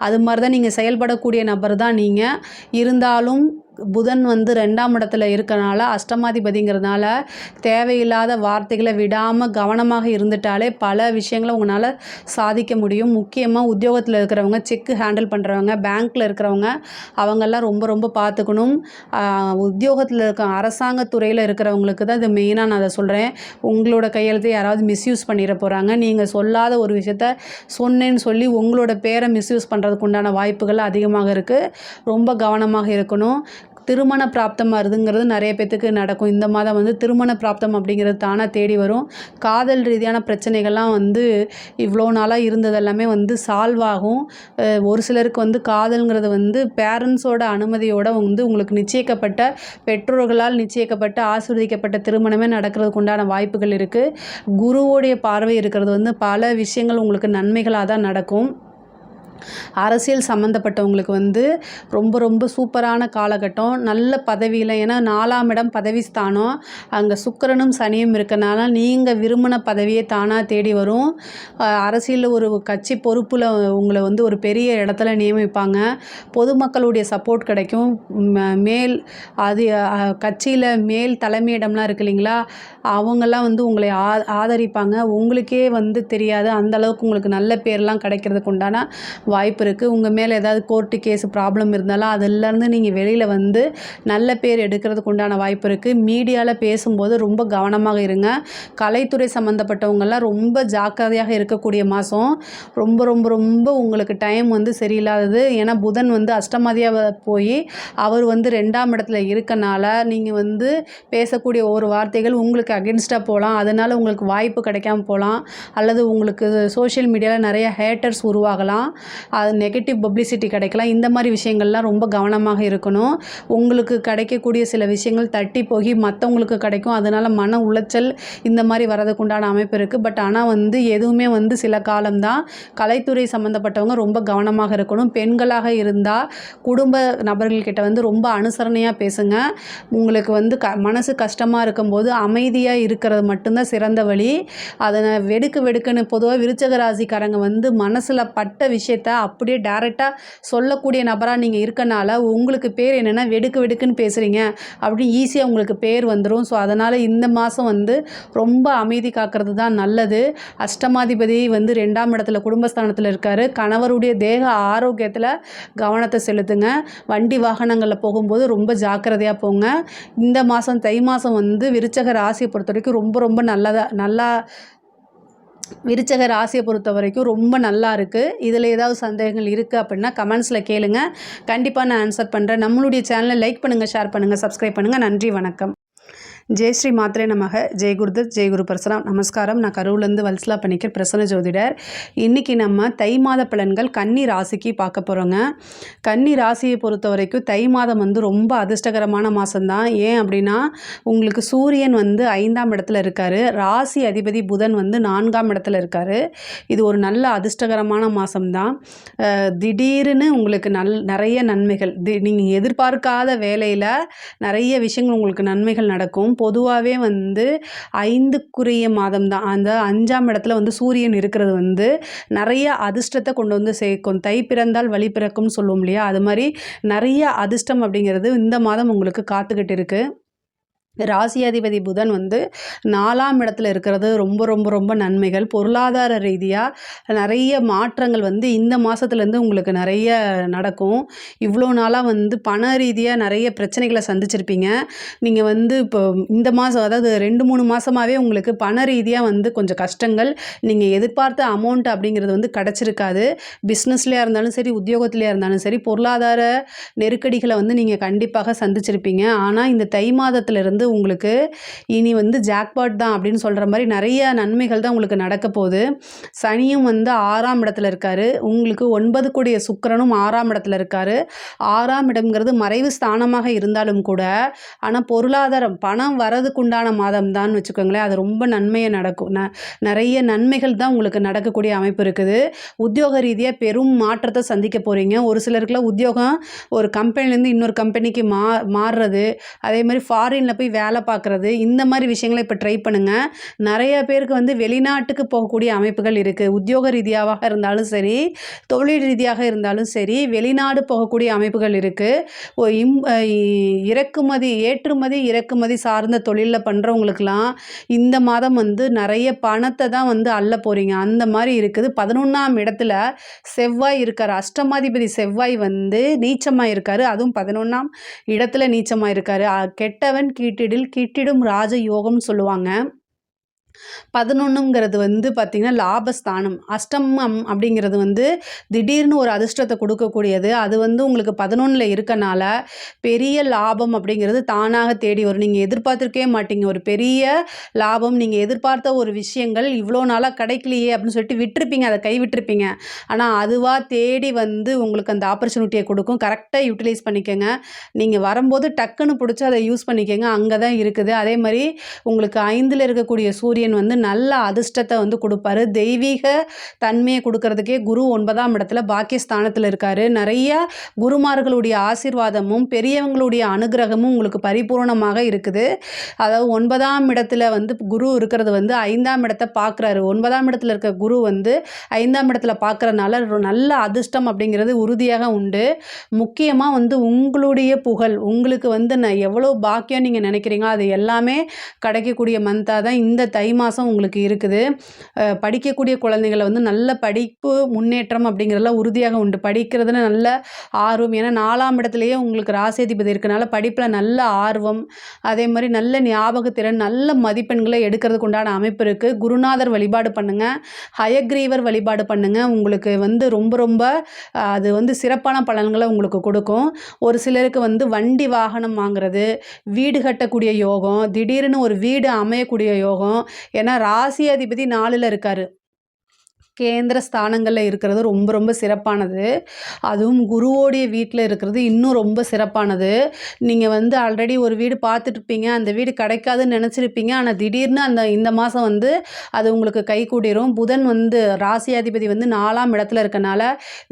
அது மாதிரி தான் நீங்கள் செயல்படக்கூடிய நபர் தான் நீங்கள். இருந்தாலும் புதன் வந்து 2ஆம் இடத்துல இருக்கனால அஷ்டமாதிபதிங்கிறதுனால தேவையில்லாத வார்த்தைகளை விடாமல் கவனமாக இருந்துட்டாலே பல விஷயங்களை உங்களால் சாதிக்க முடியும். முக்கியமாக உத்தியோகத்தில் இருக்கிறவங்க, செக்கு ஹேண்டில் பண்ணுறவங்க, பேங்க்கில் இருக்கிறவங்க, அவங்கெல்லாம் ரொம்ப ரொம்ப பார்த்துக்கணும். உத்தியோகத்தில் இருக்க அரசாங்க துறையில் இருக்கிறவங்களுக்கு தான் இது மெயினாக நான் அதை சொல்கிறேன். உங்களோட கையெழுத்தை யாராவது மிஸ்யூஸ் பண்ணிட போகிறாங்க. நீங்கள் சொல்லாத ஒரு விஷயத்த சொன்னேன்னு சொல்லி உங்களோட பேரை மிஸ்யூஸ் பண்ணுறதுக்கு உண்டான வாய்ப்புகள் அதிகமாக இருக்குது. ரொம்ப கவனமாக இருக்கணும். திருமண பிராப்தம் வருதுங்கிறது நிறைய பேத்துக்கு நடக்கும். இந்த மாதம் வந்து திருமண பிராப்தம் அப்படிங்கிறது தானாக தேடி வரும். காதல் ரீதியான பிரச்சனைகள்லாம் வந்து இவ்வளோ நாளாக இருந்தது எல்லாமே வந்து சால்வ் ஆகும். ஒரு சிலருக்கு வந்து காதல்ங்கிறது வந்து பேரண்ட்ஸோட அனுமதியோட வந்து உங்களுக்கு நிச்சயிக்கப்பட்ட பெற்றோர்களால் நிச்சயிக்கப்பட்ட ஆசீர்வதிக்கப்பட்ட திருமணமே நடக்கிறதுக்கு உண்டான வாய்ப்புகள் இருக்குது. குருவோடைய பார்வை இருக்கிறது வந்து பல விஷயங்கள் உங்களுக்கு நன்மைகளாக தான் நடக்கும். அரசியல் சம்மந்தப்பட்டவங்களுக்கு வந்து ரொம்ப ரொம்ப சூப்பரான காலகட்டம். நல்ல பதவியில், ஏன்னா 4ஆம் இடம் பதவி ஸ்தானம், அங்கே சுக்கிரனும் சனியும் இருக்கனால நீங்கள் விரும்பின பதவியை தானாக தேடி வரும். அரசியலில் ஒரு கட்சி பொறுப்பில் உங்களை வந்து ஒரு பெரிய இடத்துல நியமிப்பாங்க. பொதுமக்களுடைய சப்போர்ட் கிடைக்கும். மேல் அது கட்சியில் மேல் தலைமையிடம்லாம் இருக்கு இல்லைங்களா, அவங்கெல்லாம் வந்து உங்களை ஆதரிப்பாங்க. உங்களுக்கே வந்து தெரியாது அந்தளவுக்கு உங்களுக்கு நல்ல பேர்லாம் கிடைக்கிறதுக்கு உண்டான வாய்ப்பு இருக்குது. உங்கள் மேலே ஏதாவது கோர்ட்டு கேஸு ப்ராப்ளம் இருந்தாலும் அதிலேருந்து நீங்கள் வெளியில் வந்து நல்ல பேர் எடுக்கிறதுக்கு உண்டான வாய்ப்பு இருக்குது. மீடியாவில் பேசும்போது ரொம்ப கவனமாக இருங்க. கலைத்துறை சம்மந்தப்பட்டவங்கெல்லாம் ரொம்ப ஜாக்கிரதையாக இருக்கக்கூடிய மாதம். ரொம்ப ரொம்ப ரொம்ப உங்களுக்கு டைம் வந்து சரியில்லாதது. ஏன்னா புதன் வந்து அஷ்டமதியாக போய் அவர் வந்து 2ஆம் இடத்துல இருக்கனால நீங்கள் வந்து பேசக்கூடிய ஒரு வார்த்தைகள் உங்களுக்கு அகென்ஸ்டாக போகலாம். அதனால் உங்களுக்கு வாய்ப்பு கிடைக்காம போகலாம். அல்லது உங்களுக்கு சோஷியல் மீடியாவில் நிறைய ஹேட்டர்ஸ் உருவாகலாம். அது நெகட்டிவ் பப்ளிசிட்டி கிடைக்கலாம். இந்த மாதிரி விஷயங்கள்லாம் ரொம்ப கவனமாக இருக்கணும். உங்களுக்கு கிடைக்கக்கூடிய சில விஷயங்கள் தட்டி போய் மற்றவங்களுக்கு கிடைக்கும். அதனால் மன உளைச்சல் இந்த மாதிரி வரதுக்கு உண்டான அமைப்பு இருக்குது. பட் ஆனால் வந்து எதுவுமே வந்து சில காலம்தான். கலைத்துறை சம்மந்தப்பட்டவங்க ரொம்ப கவனமாக இருக்கணும். பெண்களாக இருந்தால் குடும்ப நபர்கள்கிட்ட வந்து ரொம்ப அனுசரணையாக பேசுங்க. உங்களுக்கு வந்து மனசு கஷ்டமாக இருக்கும்போது அமைதியாக இருக்கிறது மட்டும்தான் சிறந்த வழி. அதை வெடுக்குன்னு பொதுவாக விருச்சக ராசிக்காரங்க வந்து மனசில் பட்ட விஷயத்த அப்படியே டைரெக்டாக சொல்லக்கூடிய நபராக நீங்கள் இருக்கனால உங்களுக்கு பேர் என்னென்னா வெடுக்குன்னு பேசுகிறீங்க அப்படின்னு ஈஸியாக உங்களுக்கு பேர் வந்துடும். ஸோ அதனால் இந்த மாதம் வந்து ரொம்ப அமைதி காக்கிறது தான் நல்லது. அஷ்டமாதிபதி வந்து 2ஆம் இடத்துல குடும்பஸ்தானத்தில் இருக்கார். கணவருடைய தேக ஆரோக்கியத்தில் கவனத்தை செலுத்துங்க. வண்டி வாகனங்களில் போகும்போது ரொம்ப ஜாக்கிரதையாக போங்க. இந்த மாதம் தை மாதம் வந்து விருச்சக ராசியை பொறுத்த வரைக்கும் ரொம்ப நல்லா விருச்சக ராசியை பொறுத்த வரைக்கும் ரொம்ப நல்லா இருக்குது. இதில் ஏதாவது சந்தேகங்கள் இருக்குது அப்படின்னா கமெண்ட்ஸில் கேளுங்க. கண்டிப்பாக நான் ஆன்சர் பண்ணுறேன். நம்மளுடைய சேனலை லைக் பண்ணுங்கள், ஷேர் பண்ணுங்கள், சப்ஸ்கிரைப் பண்ணுங்கள். நன்றி, வணக்கம். ஜெய் ஸ்ரீ மாத்ரே நமக. ஜெய் குருதத், ஜெய் குரு பரசுராம். நமஸ்காரம். நான் கரூர்லேருந்து வல்சலா பணிக்கர், பிரசன்ன ஜோதிடர். இன்றைக்கி நம்ம தை மாத பலன்கள் கன்னி ராசிக்கு பார்க்க போகிறோங்க. கன்னி ராசியை பொறுத்த வரைக்கும் தை மாதம் வந்து ரொம்ப அதிர்ஷ்டகரமான மாதம்தான். ஏன் அப்படின்னா உங்களுக்கு சூரியன் வந்து 5ஆம் இடத்துல இருக்கார். ராசி அதிபதி புதன் வந்து 4ஆம் இடத்துல இருக்கார். இது ஒரு நல்ல அதிர்ஷ்டகரமான மாதம்தான். திடீர்னு உங்களுக்கு நிறைய நன்மைகள், நீங்கள் எதிர்பார்க்காத வேலையில் நிறைய விஷயங்கள் உங்களுக்கு நன்மைகள் நடக்கும். பொதுவாகவே வந்து 5க்குரிய மாதம் தான். அந்த 5ஆம் இடத்துல வந்து சூரியன் இருக்கிறது வந்து நிறைய அதிர்ஷ்டத்தை கொண்டு வந்து சேர்க்கும். தை பிறந்தால் வழி பிறக்கும்னு சொல்லுவோம் இல்லையா, அது மாதிரி நிறைய அதிர்ஷ்டம் அப்படிங்கிறது இந்த மாதம் உங்களுக்கு காத்துக்கிட்டு இருக்குது. ராசியாதிபதி புதன் வந்து 4ஆம் இடத்துல இருக்கிறது ரொம்ப நன்மைகள். பொருளாதார ரீதியாக நிறைய மாற்றங்கள் வந்து இந்த மாதத்துலேருந்து உங்களுக்கு நிறைய நடக்கும். இவ்வளோ நாளாக வந்து பண ரீதியாக நிறைய பிரச்சனைகளை சந்திச்சிருப்பீங்க. நீங்கள் வந்து இப்போ இந்த மாதம், அதாவது 2-3 மாதமாகவே உங்களுக்கு பண ரீதியாக வந்து கொஞ்சம் கஷ்டங்கள், நீங்கள் எதிர்பார்த்த அமௌண்ட் அப்படிங்கிறது வந்து கிடச்சிருக்காது. பிஸ்னஸ்லையாக இருந்தாலும் சரி, உத்தியோகத்துலையாக இருந்தாலும் சரி, பொருளாதார நெருக்கடிகளை வந்து நீங்கள் கண்டிப்பாக சந்திச்சிருப்பீங்க. ஆனால் இந்த தை மாதத்துலேருந்து உங்களுக்கு இனி வந்து ஜாக்பாட் தான் அப்படின்னு சொல்கிற மாதிரி நிறைய நன்மைகள் தான் உங்களுக்கு நடக்க போகுது. சனியும் வந்து 6ஆம் இடத்துல இருக்கார். உங்களுக்கு 9 கூடிய சுக்கிரனும் 6ஆம் இடத்துல இருக்கார். 6ஆம் இடம்ங்கிறது மறைவு ஸ்தானமாக இருந்தாலும் கூட, ஆனால் பொருளாதாரம் பணம் வரதுக்குண்டான மாதம் தான் வச்சுக்கோங்களேன். அது ரொம்ப நன்மையை நடக்கும். நிறைய நன்மைகள் தான் உங்களுக்கு நடக்கக்கூடிய அமைப்பு இருக்குது. உத்தியோக ரீதியாக பெரும் மாற்றத்தை சந்திக்க போகிறீங்க. ஒரு சிலருக்குலாம் உத்தியோகம் ஒரு கம்பெனிலேருந்து இன்னொரு கம்பெனிக்கு மாறுறது, அதே மாதிரி ஃபாரினில் போய் வேலை பார்க்குறது, இந்த மாதிரி விஷயங்களை இப்போ ட்ரை பண்ணுங்கள். நிறைய பேருக்கு வந்து வெளிநாட்டுக்கு போகக்கூடிய அமைப்புகள் இருக்குது. உத்தியோக ரீதியாக இருந்தாலும் சரி, தொழில் ரீதியாக இருந்தாலும் சரி, வெளிநாடு போகக்கூடிய அமைப்புகள் இருக்குது. ஏற்றுமதி இறக்குமதி சார்ந்த தொழிலில் பண்ணுறவங்களுக்கெல்லாம் இந்த மாதம் வந்து நிறைய பணத்தை தான் வந்து அள்ள போகிறீங்க. அந்த மாதிரி இருக்குது. 11ஆம் இடத்துல செவ்வாய் இருக்கார். அஷ்டமாதிபதி செவ்வாய் வந்து நீச்சமாக இருக்கார். அதுவும் 11ஆம் இடத்துல நீச்சமாக இருக்கார். கெட்டவன் கிட்டிடும் ராஜ யோகம்னு சொல்லுவாங்க. 11ங்கிறது வந்து பார்த்திங்கன்னா லாபஸ்தானம். அஷ்டமம் அப்படிங்கிறது வந்து திடீர்னு ஒரு அதிர்ஷ்டத்தை கொடுக்கக்கூடியது. அது வந்து உங்களுக்கு 11ல் இருக்கனால பெரிய லாபம் அப்படிங்கிறது தானாக தேடி வரும். நீங்கள் எதிர்பார்த்துருக்கவே மாட்டீங்க. ஒரு பெரிய லாபம், நீங்கள் எதிர்பார்த்த ஒரு விஷயங்கள் இவ்வளோ நாளாக கிடைக்கலையே அப்படின்னு சொல்லிட்டு விட்டுருப்பீங்க, அதை கை விட்டுருப்பீங்க. ஆனால் அதுவாக தேடி வந்து உங்களுக்கு அந்த ஆப்பர்ச்சுனிட்டியை கொடுக்கும். கரெக்டாக யூட்டிலைஸ் பண்ணிக்கோங்க. நீங்கள் வரும்போது டக்குன்னு பிடிச்சி அதை யூஸ் பண்ணிக்கோங்க. அங்கே தான் இருக்குது. அதே மாதிரி உங்களுக்கு 5ல் இருக்கக்கூடிய சூரியன் வந்து நல்ல அதிர்ஷ்டத்தை வந்து கொடுப்பாரு. தெய்வீக தன்மையை கொடுக்கறதுக்கே குரு 9ஆம் இடத்துல பாக்கியஸ்தானத்தில் இருக்காரு. நிறைய குருமார்களுடைய ஆசீர்வாதமும் பெரியவங்களுடைய அனுகிரகமும் உங்களுக்கு பரிபூர்ணமாக இருக்குது. அதாவது 9ஆம் இடத்துல வந்து குரு இருக்கிறது வந்து 5ஆம் இடத்தை பார்க்குறாரு. 9ஆம் இடத்துல இருக்க குரு வந்து 5ஆம் இடத்துல பார்க்குறதுனால நல்ல அதிர்ஷ்டம் அப்படிங்கிறது உறுதியாக உண்டு. முக்கியமாக வந்து உங்களுடைய புகழ், உங்களுக்கு வந்து நான் எவ்வளோ பாக்கியம் நீங்கள் நினைக்கிறீங்களோ அது எல்லாமே கிடைக்கக்கூடிய மந்தாக தான் இந்த தை மாதம் உங்களுக்கு இருக்குது. படிக்கக்கூடிய குழந்தைகளை வந்து நல்ல படிப்பு முன்னேற்றம் அப்படிங்கிறதெல்லாம் உறுதியாக உண்டு. படிக்கிறதுல நல்ல ஆர்வம், ஏன்னா 4ஆம் இடத்துலையே உங்களுக்கு ராசியாதிபதி இருக்கனால படிப்பில் நல்ல ஆர்வம், அதே மாதிரி நல்ல ஞாபகத்திறன், நல்ல மதிப்பெண்களை எடுக்கிறதுக்கு உண்டான அமைப்பு இருக்குது. குருநாதர் வழிபாடு பண்ணுங்கள், ஹயக்ரீவர் வழிபாடு பண்ணுங்கள். உங்களுக்கு வந்து ரொம்ப ரொம்ப அது வந்து சிறப்பான பலன்களை உங்களுக்கு கொடுக்கும். ஒரு சிலருக்கு வந்து வண்டி வாகனம் வாங்குறது, வீடு கட்டக்கூடிய யோகம், திடீர்னு ஒரு வீடு அமையக்கூடிய யோகம். ஏன்னா ராசி அதிபதி 4ல் இருக்கார். கேந்திர ஸ்தானங்களில் இருக்கிறது ரொம்ப ரொம்ப சிறப்பானது. அதுவும் குருவோடைய வீட்டில் இருக்கிறது இன்னும் ரொம்ப சிறப்பானது. நீங்கள் வந்து ஆல்ரெடி ஒரு வீடு பார்த்துட்ருப்பீங்க, அந்த வீடு கிடைக்காதுன்னு நினச்சிருப்பீங்க. ஆனால் திடீர்னு இந்த மாதம் வந்து அது உங்களுக்கு கைகூடிரும். புதன் வந்து ராசியாதிபதி வந்து 4ஆம் இடத்துல இருக்கனால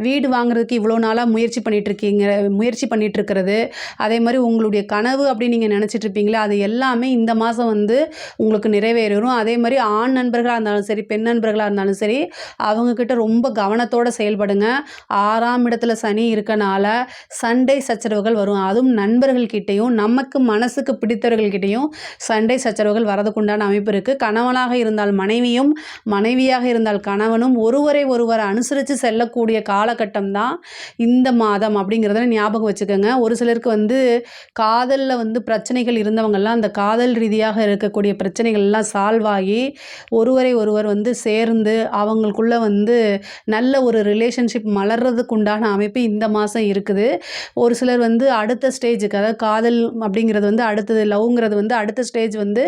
வீடு வாங்குறதுக்கு இவ்வளோ நாளாக முயற்சி பண்ணிகிட்ருக்கிறது. அதே மாதிரி உங்களுடைய கனவு அப்படின்னு நீங்கள் நினச்சிட்ருப்பீங்களே அது எல்லாமே இந்த மாதம் வந்து உங்களுக்கு நிறைவேறும். அதே மாதிரி ஆண் நண்பர்களாக இருந்தாலும் சரி, பெண் நண்பர்களாக இருந்தாலும் சரி, அவங்கக்கிட்ட ரொம்ப கவனத்தோடு செயல்படுங்க. 6ஆம் இடத்துல சனி இருக்கனால சண்டை சச்சரவுகள் வரும். அதுவும் நண்பர்கள்கிட்டையும் நமக்கு மனசுக்கு பிடித்தவர்கள்கிட்டையும் சண்டை சச்சரவுகள் வரதுக்குண்டான அமைப்பு இருக்குது. கணவனாக இருந்தால் மனைவியும், மனைவியாக இருந்தால் கணவனும் ஒருவரை ஒருவர் அனுசரித்து செல்லக்கூடிய காலகட்டம் தான் இந்த மாதம் அப்படிங்கிறத ஞாபகம் வச்சுக்கோங்க. ஒரு சிலருக்கு வந்து காதலில் வந்து பிரச்சனைகள் இருந்தவங்கெல்லாம் அந்த காதல் ரீதியாக இருக்கக்கூடிய பிரச்சனைகள்லாம் சால்வ் ஆகி ஒருவரை ஒருவர் வந்து சேர்ந்து அவங்களுக்குள்ள வந்து நல்ல ஒரு ரிலேஷன்ஷிப் மலர்றதுக்கு உண்டான அமைப்பு இந்த மாதம் இருக்குது. ஒரு சிலர் வந்து அடுத்த ஸ்டேஜுக்கு, அதாவது காதல் அப்படிங்கிறது வந்து அடுத்தது, லவ்ங்கிறது வந்து அடுத்த ஸ்டேஜ் வந்து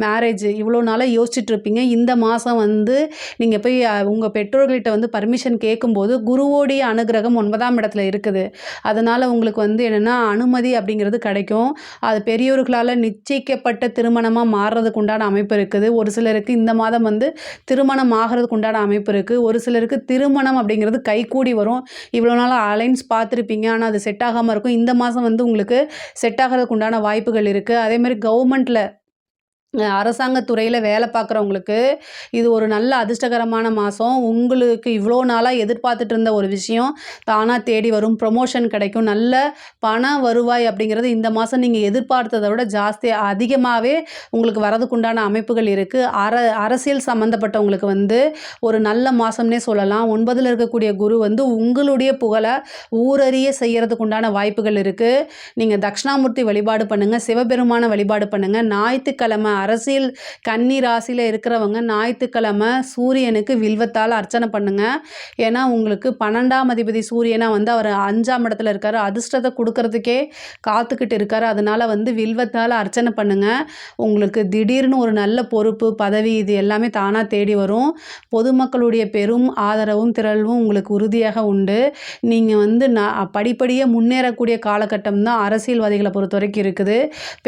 மேரேஜ், இவ்வளோ நாளாக யோசிச்சுட்டு இருப்பீங்க. இந்த மாதம் வந்து நீங்கள் போய் உங்கள் பெற்றோர்கள்கிட்ட வந்து பர்மிஷன் கேட்கும்போது குருவோடைய அனுகிரகம் 9ஆம் இடத்துல இருக்குது. அதனால் உங்களுக்கு வந்து என்னென்னா அனுமதி அப்படிங்கிறது கிடைக்கும். அது பெரியோர்களால் நிச்சயிக்கப்பட்ட திருமணமாக மாறுறதுக்கு உண்டான அமைப்பு இருக்குது. ஒரு சிலருக்கு இந்த மாதம் வந்து திருமணம் ஆகிறதுக்கு உண்டான அமைப்பு இருக்குது. ஒரு சிலருக்கு திருமணம் அப்படிங்கிறது கைகூடி வரும். இவ்வளோ நாளாக அலைன்ஸ் பார்த்துருப்பீங்க, ஆனால் அது செட் ஆகாமல் இருக்கும். இந்த மாதம் வந்து உங்களுக்கு செட் ஆகிறதுக்கு உண்டான வாய்ப்புகள் இருக்குது. அதே மாதிரி கவர்மெண்ட்டில் அரசாங்கத் துறையில் வேலை பார்க்குறவங்களுக்கு இது ஒரு நல்ல அதிர்ஷ்டகரமான மாதம். உங்களுக்கு இவ்வளோ நாளாக எதிர்பார்த்துட்டு இருந்த ஒரு விஷயம் தானாக தேடி வரும். ப்ரொமோஷன் கிடைக்கும். நல்ல பண வருவாய் அப்படிங்கிறது இந்த மாதம் நீங்கள் எதிர்பார்த்ததை விட அதிகமாகவே உங்களுக்கு வரதுக்குண்டான அமைப்புகள் இருக்குது. அரசியல் சம்மந்தப்பட்டவங்களுக்கு வந்து ஒரு நல்ல மாதம்னே சொல்லலாம். 9ல் இருக்கக்கூடிய குரு வந்து உங்களுடைய புகழை ஊரறிய செய்கிறதுக்கு உண்டான வாய்ப்புகள் இருக்குது. நீங்கள் தட்சிணாமூர்த்தி வழிபாடு பண்ணுங்கள், சிவபெருமான வழிபாடு பண்ணுங்கள். ஞாயிற்றுக்கிழமை அரசியல் கன்னி ராசியில் இருக்கிறவங்க ஞாயிற்றுக்கிழமை சூரியனுக்கு வில்வத்தால் அர்ச்சனை பண்ணுங்க. ஏன்னா உங்களுக்கு 12ஆம் அதிபதி சூரியனாக வந்து அவர் 5ஆம் இடத்துல இருக்கார். அதிர்ஷ்டத்தை கொடுக்கறதுக்கே காத்துக்கிட்டு இருக்கார். அதனால் வந்து வில்வத்தால் அர்ச்சனை பண்ணுங்க. உங்களுக்கு திடீர்னு ஒரு நல்ல பொறுப்பு, பதவி இது எல்லாமே தானாக தேடி வரும். பொதுமக்களுடைய பெரும் ஆதரவும் திரள்வும் உங்களுக்கு உறுதியாக உண்டு. நீங்கள் வந்து படிப்படியாக முன்னேறக்கூடிய காலகட்டம் தான் அரசியல்வாதிகளை பொறுத்த வரைக்கும் இருக்குது.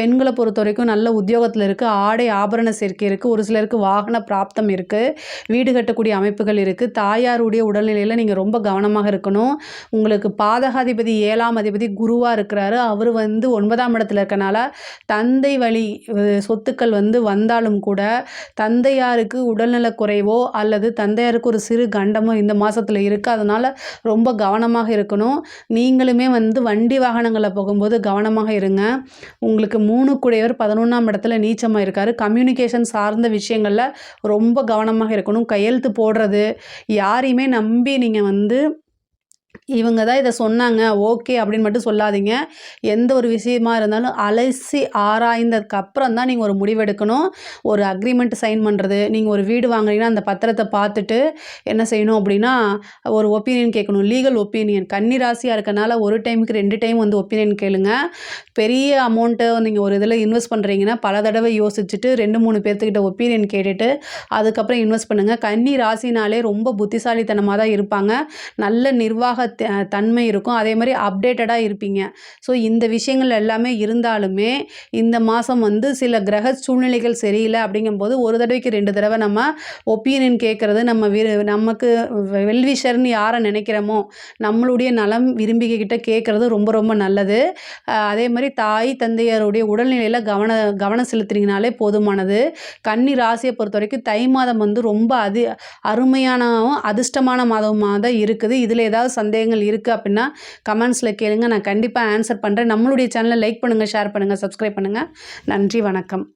பெண்களை பொறுத்த வரைக்கும் நல்ல உத்தியோகத்தில் இருக்குது. ஆடை ஆபரண சேர்க்கை இருக்குது. ஒரு சிலருக்கு வாகன பிராப்தம் இருக்குது. வீடு கட்டக்கூடிய அமைப்புகள் இருக்குது. தாயாருடைய உடல்நிலையில் நீங்கள் ரொம்ப கவனமாக இருக்கணும். உங்களுக்கு பாதகாதிபதி 7ஆம் அதிபதி குருவாக இருக்கிறாரு. அவர் வந்து 9ஆம் இடத்துல இருக்கனால தந்தை வழி சொத்துக்கள் வந்து வந்தாலும் கூட தந்தையாருக்கு உடல்நலக் குறைவோ அல்லது தந்தையாருக்கு ஒரு சிறு கண்டமோ இந்த மாதத்தில் இருக்குது. அதனால் ரொம்ப கவனமாக இருக்கணும். நீங்களுமே வந்து வண்டி வாகனங்களை போகும்போது கவனமாக இருங்க. உங்களுக்கு 3 குடையவர் 11ஆம் இடத்துல நீச்சமாக இருக்கார். கம்யூனிகேஷன் சார்ந்த விஷயங்களில் ரொம்ப கவனமாக இருக்கணும். கையெழுத்து போடுறது, யாரையுமே நம்பி நீங்கள் வந்து இவங்க தான் இதை சொன்னாங்க ஓகே அப்படின்னு மட்டும் சொல்லாதீங்க. எந்த ஒரு விஷயமா இருந்தாலும் அலசி ஆராய்ந்ததுக்கு அப்புறம் தான் நீங்கள் ஒரு முடிவெடுக்கணும். ஒரு அக்ரிமெண்ட் சைன் பண்ணுறது, நீங்கள் ஒரு வீடு வாங்குறீங்கன்னா அந்த பத்திரத்தை பார்த்துட்டு என்ன செய்யணும் அப்படின்னா, ஒரு ஒப்பீனியன் கேட்கணும். Legal opinion. கன்னி ராசியாக இருக்கனால ஒரு டைமுக்கு 2 டைம் வந்து ஒப்பீனியன் கேளுங்க. பெரிய அமௌண்ட்டு நீங்கள் ஒரு இதில் இன்வெஸ்ட் பண்ணுறீங்கன்னா பல தடவை யோசிச்சுட்டு 2, 3 பேர்த்துக்கிட்ட ஒப்பீனியன் கேட்டுட்டு அதுக்கப்புறம் இன்வெஸ்ட் பண்ணுங்கள். கன்னி ராசினாலே ரொம்ப புத்திசாலித்தனமாக தான் இருப்பாங்க. நல்ல நிர்வாக தன்மை இருக்கும். அதே மாதிரி அப்டேட்டடாக இருப்பீங்க. ஸோ இந்த விஷயங்கள் எல்லாமே இருந்தாலுமே இந்த மாதம் வந்து சில கிரக சூழ்நிலைகள் சரியில்லை அப்படிங்கும்போது ஒரு தடவைக்கு 2 தடவை நம்ம ஒப்பீனியன் கேட்குறது நமக்கு வெல்விஷர்னு யாரை நினைக்கிறோமோ நம்மளுடைய நலம் விரும்பிக்கிட்ட கேட்குறது ரொம்ப ரொம்ப நல்லது. அதே மாதிரி தாய் தந்தையருடைய உடல்நிலையில் கவனம் செலுத்துனீங்கனாலே போதுமானது. கன்னி ராசியை பொறுத்த வரைக்கும் தை மாதம் வந்து ரொம்ப அருமையானவும் அதிர்ஷ்டமான மாதமாக தான் இருக்குது. இதில் ஏதாவது சந்தேகங்கள் இருக்குது அப்படின்னா கமெண்ட்ஸில் கேளுங்க. நான் கண்டிப்பாக ஆன்சர் பண்ணுறேன். நம்மளுடைய சேனலை லைக் பண்ணுங்கள், ஷேர் பண்ணுங்கள், சப்ஸ்கிரைப் பண்ணுங்கள். நன்றி, வணக்கம்.